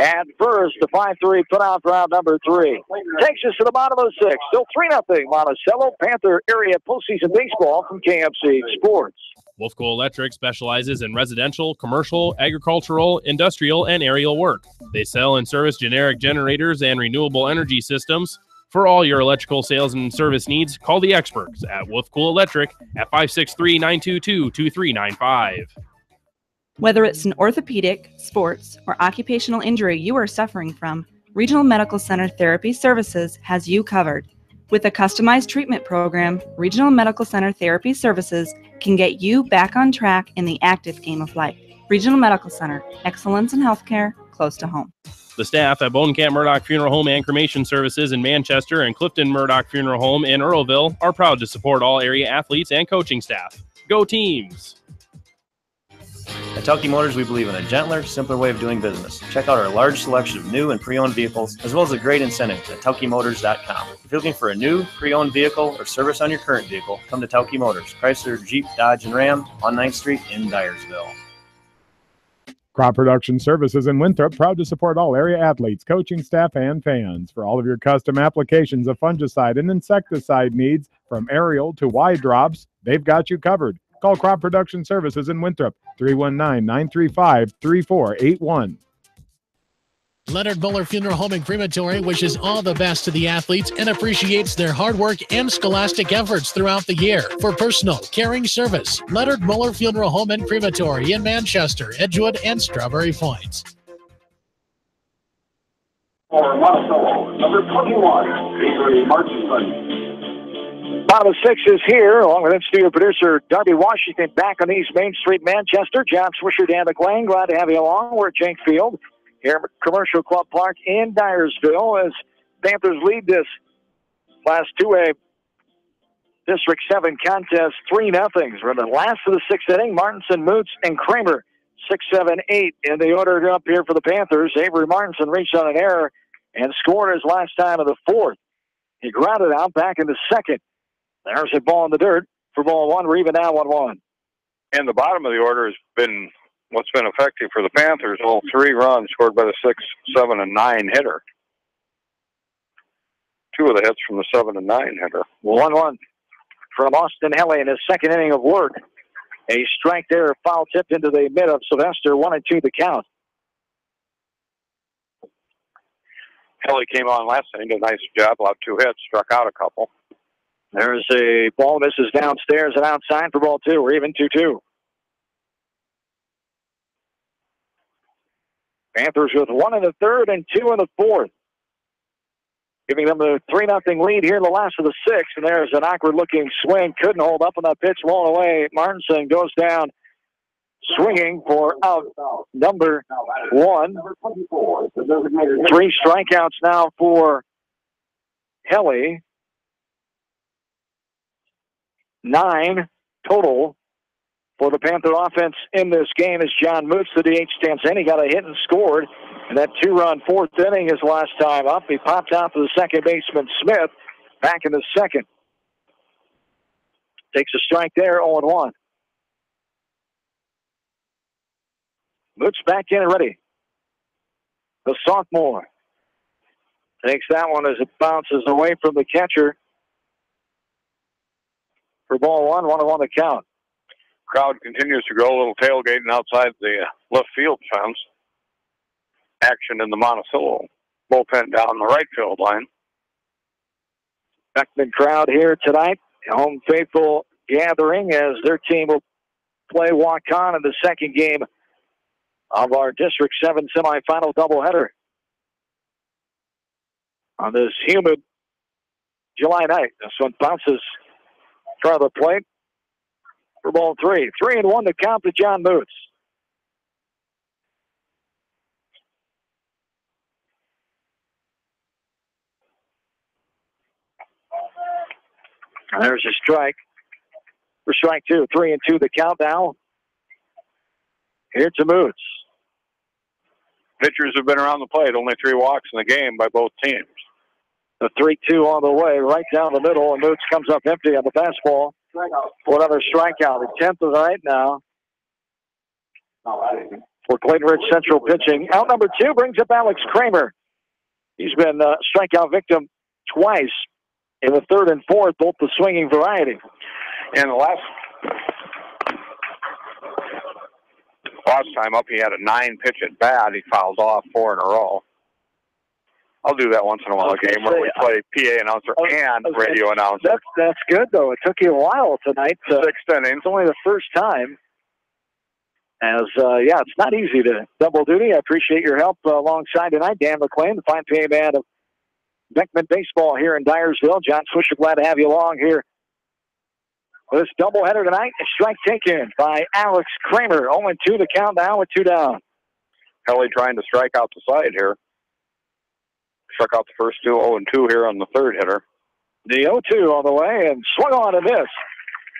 And first, the 5-3 put out for out number 3. Takes us to the bottom of the 6th. Still 3-0 Monticello. Panther area postseason baseball from KMC Sports. Wolfco Electric specializes in residential, commercial, agricultural, industrial, and aerial work. They sell and service generic generators and renewable energy systems. For all your electrical sales and service needs, call the experts at Wolfco Electric at 563-922-2395. Whether it's an orthopedic, sports, or occupational injury you are suffering from, Regional Medical Center Therapy Services has you covered. With a customized treatment program, Regional Medical Center Therapy Services can get you back on track in the active game of life. Regional Medical Center, excellence in healthcare, close to home. The staff at Bonecamp Murdoch Funeral Home and Cremation Services in Manchester and Clifton Murdoch Funeral Home in Earlville are proud to support all area athletes and coaching staff. Go teams! At Telke Motors, we believe in a gentler, simpler way of doing business. Check out our large selection of new and pre-owned vehicles, as well as a great incentive at TelkeMotors.com. If you're looking for a new, pre-owned vehicle or service on your current vehicle, come to Telke Motors, Chrysler, Jeep, Dodge, and Ram on 9th Street in Dyersville. Crop Production Services in Winthrop, proud to support all area athletes, coaching staff, and fans. For all of your custom applications of fungicide and insecticide needs, from aerial to wide drops, they've got you covered. Call Crop Production Services in Winthrop, 319-935-3481. Leonard Muller Funeral Home and Crematory wishes all the best to the athletes and appreciates their hard work and scholastic efforts throughout the year. For personal, caring service, Leonard Muller Funeral Home and Crematory in Manchester, Edgewood, and Strawberry Points. For Monticello, number 21, Avery Martinson. Bottom of 6 is here, along with studio producer Darby Washington back on East Main Street, Manchester. John Swisher, Dan McLean, glad to have you along. We're at Jenk Field here at Commercial Club Park in Dyersville as Panthers lead this Class 2A District 7 contest 3-0. We're in the last of the 6th inning. Martinson, Moots, and Kramer 6, 7, 8 in the order up here for the Panthers. Avery Martinson reached on an error and scored his last time of the fourth. He grounded out back in the second. There's a ball in the dirt for ball one. We're even now 1-1. And the bottom of the order has been what's been effective for the Panthers. All 3 runs scored by the 6, 7, and 9 hitter. 2 of the hits from the 7 and 9 hitter. 1-1 from Austin Helly in his second inning of work. A strike there, foul tipped into the mid of Sylvester. 1-2 the count. Helly came on last inning, did a nice job, allowed 2 hits, struck out a couple. There's a ball, misses downstairs and outside for ball 2. We're even 2-2. Panthers with 1 in the third and 2 in the fourth, giving them a 3-0 lead here in the last of the 6th. And there's an awkward-looking swing. Couldn't hold up on that pitch, blown away. Martinson goes down swinging for out number 1. 3 strikeouts now for Helly. 9 total for the Panther offense in this game as John Moots, the DH, stands in. He got a hit and scored. And that 2-run 4th inning his last time up. He popped out to the second baseman, Smith, back in the second. Takes a strike there, 0-1. Moots back in and ready. The sophomore takes that one as it bounces away from the catcher. For ball 1, 1-1 the count. Crowd continues to go, a little tailgating outside the left field fence. Action in the Monticello bullpen down the right field line. Beckman crowd here tonight. Home faithful gathering as their team will play walk-on in the second game of our District 7 semifinal doubleheader on this humid July night. This one bounces in front of the plate for ball 3. 3-1 to count to John Moots. There's a strike for strike 2. 3-2 the count now. Here to Moots. Pitchers have been around the plate. Only 3 walks in the game by both teams. The 3-2 on the way, right down the middle, and Moots comes up empty on the fastball for another strikeout. The 10th of the night now for Clayton Ridge Central pitching. Out number 2 brings up Alex Kramer. He's been a strikeout victim twice in the 3rd and 4th, both the swinging variety. And the last time up, he had a 9-pitch at bat. He fouls off 4 in a row. I'll do that once in a while, a game where we play PA announcer and radio announcer. That's good, though. It took you a while tonight. 6 innings. It's only the first time. As, it's not easy to double duty. I appreciate your help alongside tonight. Dan McClain, the fine PA man of Beckman Baseball here in Dyersville. John Swisher, glad to have you along here for this doubleheader tonight. A strike taken by Alex Kramer. 0-2 the count now with 2 down. Helly trying to strike out the side here. Struck out the first 2, 0-2 here on the 3rd hitter. The 0-2 on the way and swung on to miss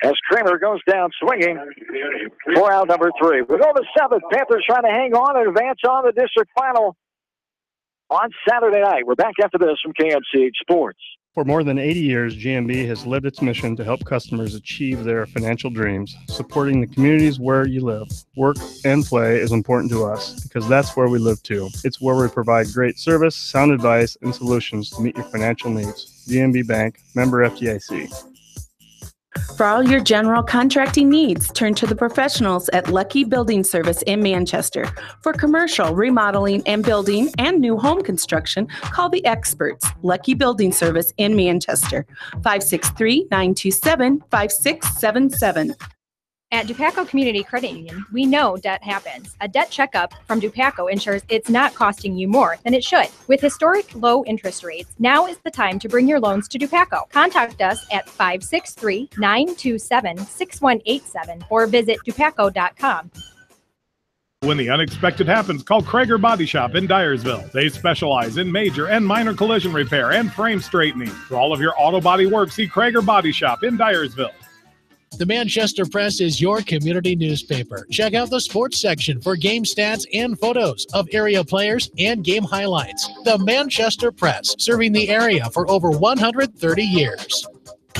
as Kramer goes down swinging for out number 3. We go to 7th. Panthers trying to hang on and advance on the district final on Saturday night. We're back after this from KMCH Sports. For more than 80 years, GMB has lived its mission to help customers achieve their financial dreams. Supporting the communities where you live, work, and play is important to us because that's where we live too. It's where we provide great service, sound advice, and solutions to meet your financial needs. GMB Bank, member FDIC. For all your general contracting needs, turn to the professionals at Lucky Building Service in Manchester. For commercial, remodeling, and building and new home construction, call the experts, Lucky Building Service in Manchester, 563-927-5677. At Dupaco Community Credit Union, we know debt happens. A debt checkup from Dupaco ensures it's not costing you more than it should. With historic low interest rates, now is the time to bring your loans to Dupaco. Contact us at 563-927-6187 or visit dupaco.com. When the unexpected happens, call Krager Body Shop in Dyersville. They specialize in major and minor collision repair and frame straightening. For all of your auto body work, see Krager Body Shop in Dyersville. The Manchester Press is your community newspaper. Check out the sports section for game stats and photos of area players and game highlights. The Manchester Press, serving the area for over 130 years.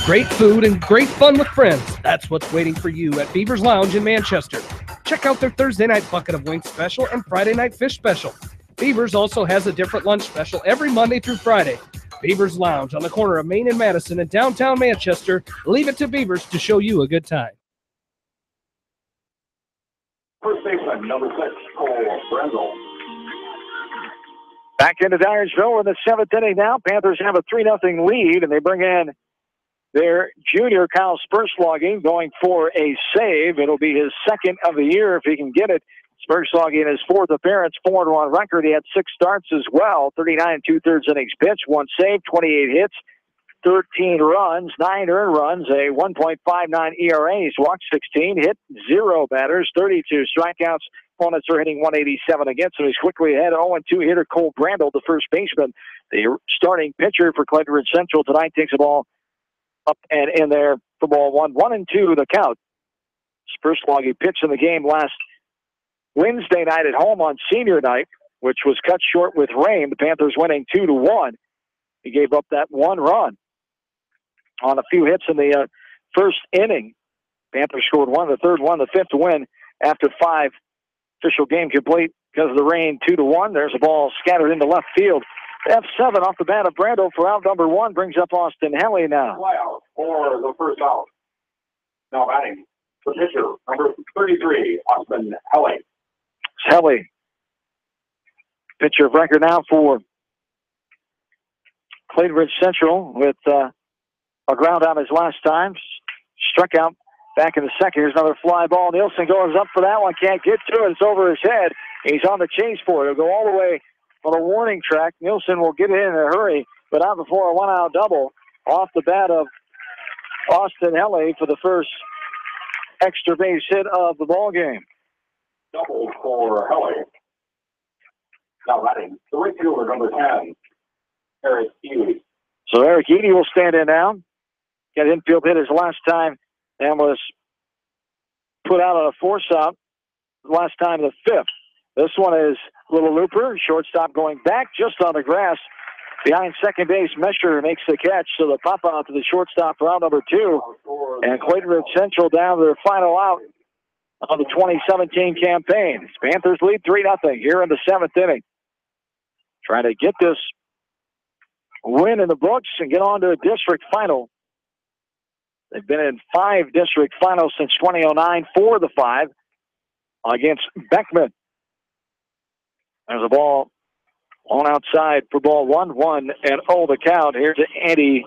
Great food and great fun with friends. That's what's waiting for you at Beaver's Lounge in Manchester. Check out their Thursday night bucket of wings special and Friday night fish special. Beaver's also has a different lunch special every Monday through Friday. Beaver's Lounge on the corner of Main and Madison in downtown Manchester. Leave it to Beaver's to show you a good time. First baseman, number 6, Cole Brendel. Back into Dyersville in the 7th inning now. Panthers have a 3-0 lead, and they bring in their junior, Kyle Spurslogging, going for a save. It'll be his second of the year if he can get it. Spurslogging in his 4th appearance, 4-1 record. He had 6 starts as well. 39 2/3 innings pitched, 1 save, 28 hits, 13 runs, 9 earned runs, a 1.59 ERA. He's walked 16, hit 0 batters, 32 strikeouts. Opponents are hitting 187 against him. He's quickly ahead. 0-2 hitter Cole Brandel, the first baseman. The starting pitcher for Clayton Ridge Central tonight takes the ball up and in there for ball 1. 1-2 the count. Spurslogging pitched in the game last Wednesday night at home on senior night, which was cut short with rain. The Panthers winning 2-1. He gave up that 1 run on a few hits in the first inning. Panthers scored 1 in the 3rd, 1 in the 5th to win after 5. Official game complete because of the rain, 2-1. There's a ball scattered into left field. F7 off the bat of Brando for out number 1 brings up Austin Helly now. Flyout for the first out. Now batting the pitcher, number 33, Austin Helly. Helly, pitcher of record now for Clayton Ridge Central with a ground out his last time. Struck out back in the 2nd. Here's another fly ball. Nielsen goes up for that one. Can't get to it. It's over his head. He's on the chase for it. He'll go all the way on a warning track. Nielsen will get it in a hurry, but out before a 1-out double off the bat of Austin Helly for the first extra base hit of the ball game. Double for Helly. Now batting the right fielder, number 10, Eric Eady. So Eric Eady will stand in now. Got infield hit his last time and was put out on a force out last time, the 5th. This one is a little looper. Shortstop going back just on the grass. Behind second base, Mesher makes the catch. So the pop out to the shortstop for out number 2. And Clayton Ridge Central down to their final out of the 2017 campaign. Panthers lead 3-0 here in the 7th inning. Trying to get this win in the books and get on to a district final. They've been in 5 district finals since 2009, 4 of the 5 against Beckman. There's a ball on outside for ball 1-1 and the count. Here's Andy,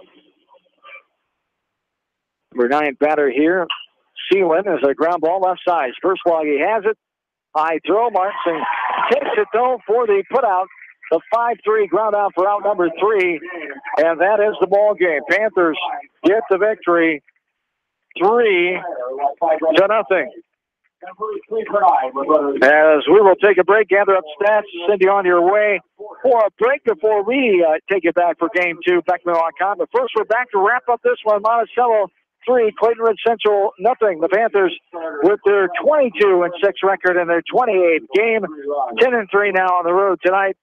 number 9 batter here. Sealand is a ground ball left side. Spurslogging has it. High throw. Martin takes it though for the putout. The 5-3 ground out for out number 3. And that is the ball game. Panthers get the victory 3-0. As we will take a break, gather up stats, send you on your way for a break before we take it back for game 2, Beckman.com. But first, we're back to wrap up this one. Monticello 3, Clayton Ridge Central nothing. The Panthers with their 22-6 record and their 28th game, 10-3 now on the road tonight.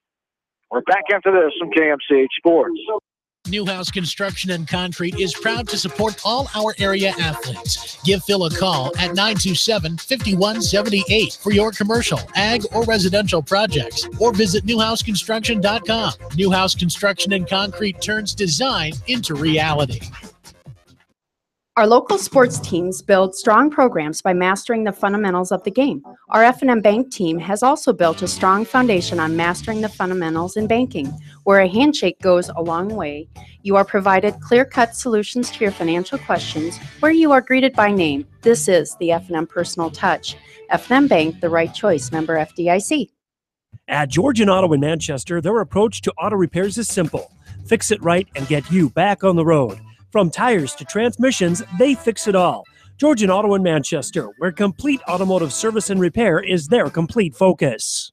We're back after this from KMCH Sports. Newhouse Construction and Concrete is proud to support all our area athletes. Give Phil a call at 927-5178 for your commercial, ag, or residential projects, or visit newhouseconstruction.com. Newhouse Construction and Concrete turns design into reality. Our local sports teams build strong programs by mastering the fundamentals of the game. Our F&M Bank team has also built a strong foundation on mastering the fundamentals in banking, where a handshake goes a long way. You are provided clear-cut solutions to your financial questions, where you are greeted by name. This is the F&M Personal Touch. F&M Bank, the right choice, member FDIC. At Georgian Auto in Manchester, their approach to auto repairs is simple. Fix it right and get you back on the road. From tires to transmissions, they fix it all. Georgian Auto in Manchester, where complete automotive service and repair is their complete focus.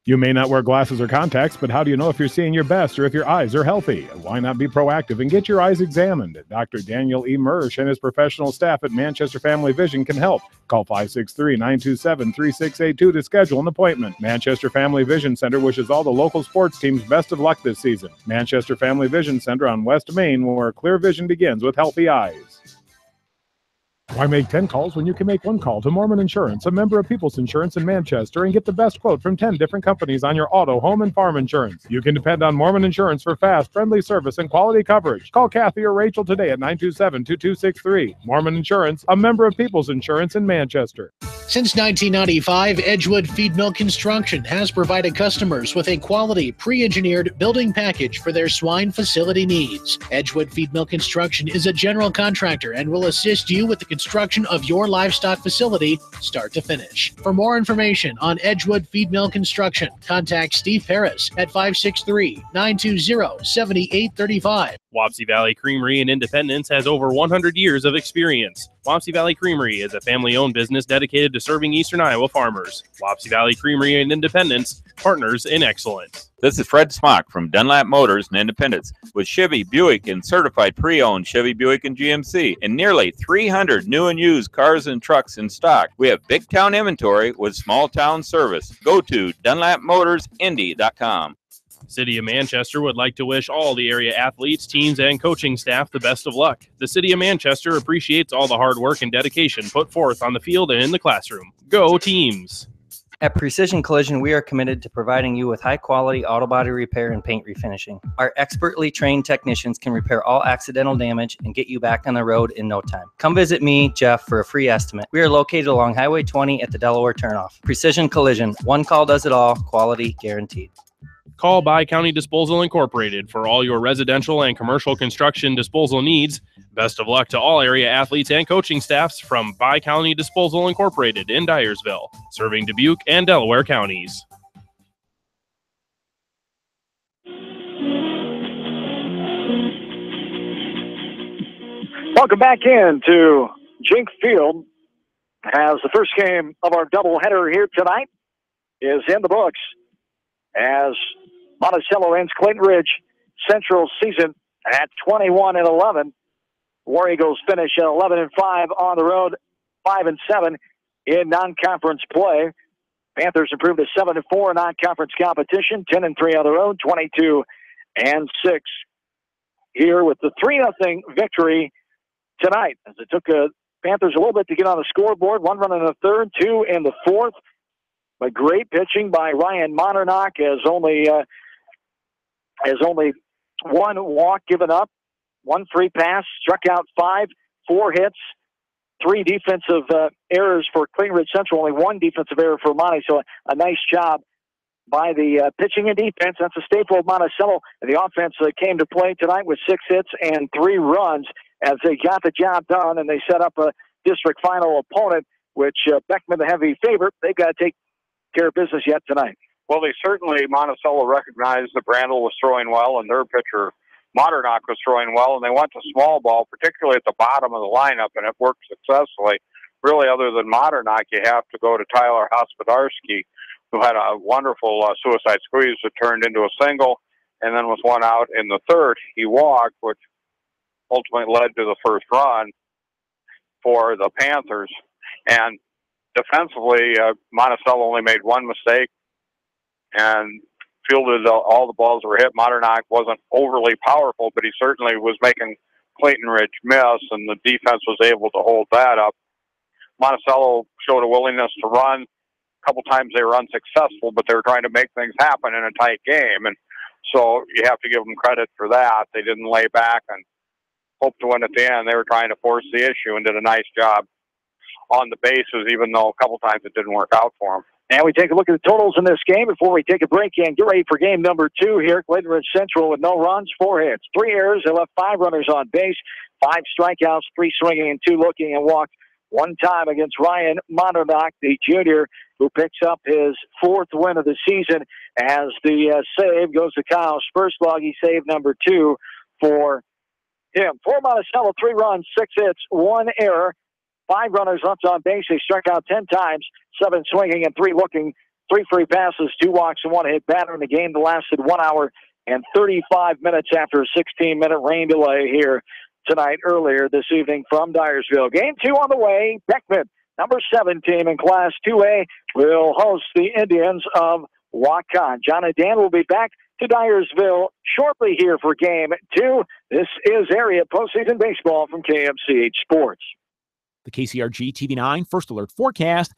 You may not wear glasses or contacts, but how do you know if you're seeing your best or if your eyes are healthy? Why not be proactive and get your eyes examined? Dr. Daniel E. Mersch and his professional staff at Manchester Family Vision can help. Call 563-927-3682 to schedule an appointment. Manchester Family Vision Center wishes all the local sports teams best of luck this season. Manchester Family Vision Center on West Main, where clear vision begins with healthy eyes. Why make 10 calls when you can make one call to Mormon Insurance, a member of People's Insurance in Manchester, and get the best quote from 10 different companies on your auto, home, and farm insurance? You can depend on Mormon Insurance for fast, friendly service and quality coverage. Call Kathy or Rachel today at 927-2263. Mormon Insurance, a member of People's Insurance in Manchester. Since 1995, Edgewood Feed Mill Construction has provided customers with a quality, pre-engineered building package for their swine facility needs. Edgewood Feed Mill Construction is a general contractor and will assist you with the construction of your livestock facility, start to finish. For more information on Edgewood Feed Mill Construction, contact Steve Harris at 563-920-7835. Wapsie Valley Creamery in Independence has over 100 years of experience. Wapsie Valley Creamery is a family-owned business dedicated to serving Eastern Iowa farmers. Wapsie Valley Creamery in Independence, partners in excellence. This is Fred Smock from Dunlap Motors in Independence with Chevy, Buick, and certified pre-owned Chevy, Buick, and GMC, and nearly 300 new and used cars and trucks in stock. We have big town inventory with small town service. Go to DunlapMotorsIndy.com. City of Manchester would like to wish all the area athletes, teams, and coaching staff the best of luck. The City of Manchester appreciates all the hard work and dedication put forth on the field and in the classroom. Go teams! At Precision Collision, we are committed to providing you with high-quality auto body repair and paint refinishing. Our expertly trained technicians can repair all accidental damage and get you back on the road in no time. Come visit me, Jeff, for a free estimate. We are located along Highway 20 at the Delaware turnoff. Precision Collision, one call does it all, quality guaranteed. Call By County Disposal Incorporated for all your residential and commercial construction disposal needs. Best of luck to all area athletes and coaching staffs from By County Disposal Incorporated in Dyersville, serving Dubuque and Delaware counties. Welcome back in to Jink Field as the first game of our doubleheader here tonight is in the books as Monticello ends Clayton Ridge Central season at 21-11. War Eagles finish at 11-5 on the road, 5-7 in non-conference play. Panthers improved to 7-4 in non-conference competition, 10-3 on the road, 22-6 here with the 3-0 victory tonight. As it took Panthers a little bit to get on the scoreboard, 1 run in the third, 2 in the fourth. But great pitching by Ryan Monternock as only one walk given up, 1 free pass, struck out 5, 4 hits, 3 defensive errors for Clayton Ridge Central, only 1 defensive error for Monty. So a nice job by the pitching and defense. That's a staple of Monticello. And the offense came to play tonight with 6 hits and 3 runs as they got the job done and they set up a district final opponent, which Beckman, the heavy favorite, they've got to take care of business yet tonight. Well, Monticello recognized that Brandel was throwing well and their pitcher, Monternock, was throwing well, and they went to small ball, particularly at the bottom of the lineup, and it worked successfully. Really, other than Monternock, you have to go to Tyler Hospodarski, who had a wonderful suicide squeeze that turned into a single, and then was 1 out in the third. He walked, which ultimately led to the first run for the Panthers. And defensively, Monticello only made 1 mistake and fielded all the balls that were hit. Monternock wasn't overly powerful, but he certainly was making Clayton Ridge miss, and the defense was able to hold that up. Monticello showed a willingness to run. A couple times they were unsuccessful, but they were trying to make things happen in a tight game, and so you have to give them credit for that. They didn't lay back and hope to win at the end. They were trying to force the issue and did a nice job on the bases, even though a couple times it didn't work out for them. And we take a look at the totals in this game before we take a break and get ready for game number 2 here. Clayton Ridge Central with no runs, 4 hits, 3 errors. They left 5 runners on base, 5 strikeouts, 3 swinging and 2 looking, and walked 1 time against Ryan Monternock, the junior, who picks up his 4th win of the season as the save goes to Kyle Spursbog. He saved number 2 for him. For Monticello, 3 runs, 6 hits, 1 error. 5 runners left on base. They struck out 10 times, 7 swinging and 3 looking 3 free passes, 2 walks, and 1 hit batter in the game that lasted 1 hour and 35 minutes after a 16-minute rain delay here tonight earlier this evening from Dyersville. Game 2 on the way. Beckman, number 7 team in Class 2A, will host the Indians of Waukon. John and Dan will be back to Dyersville shortly here for Game 2. This is Area Postseason Baseball from KMCH Sports. The KCRG TV9 First Alert forecast.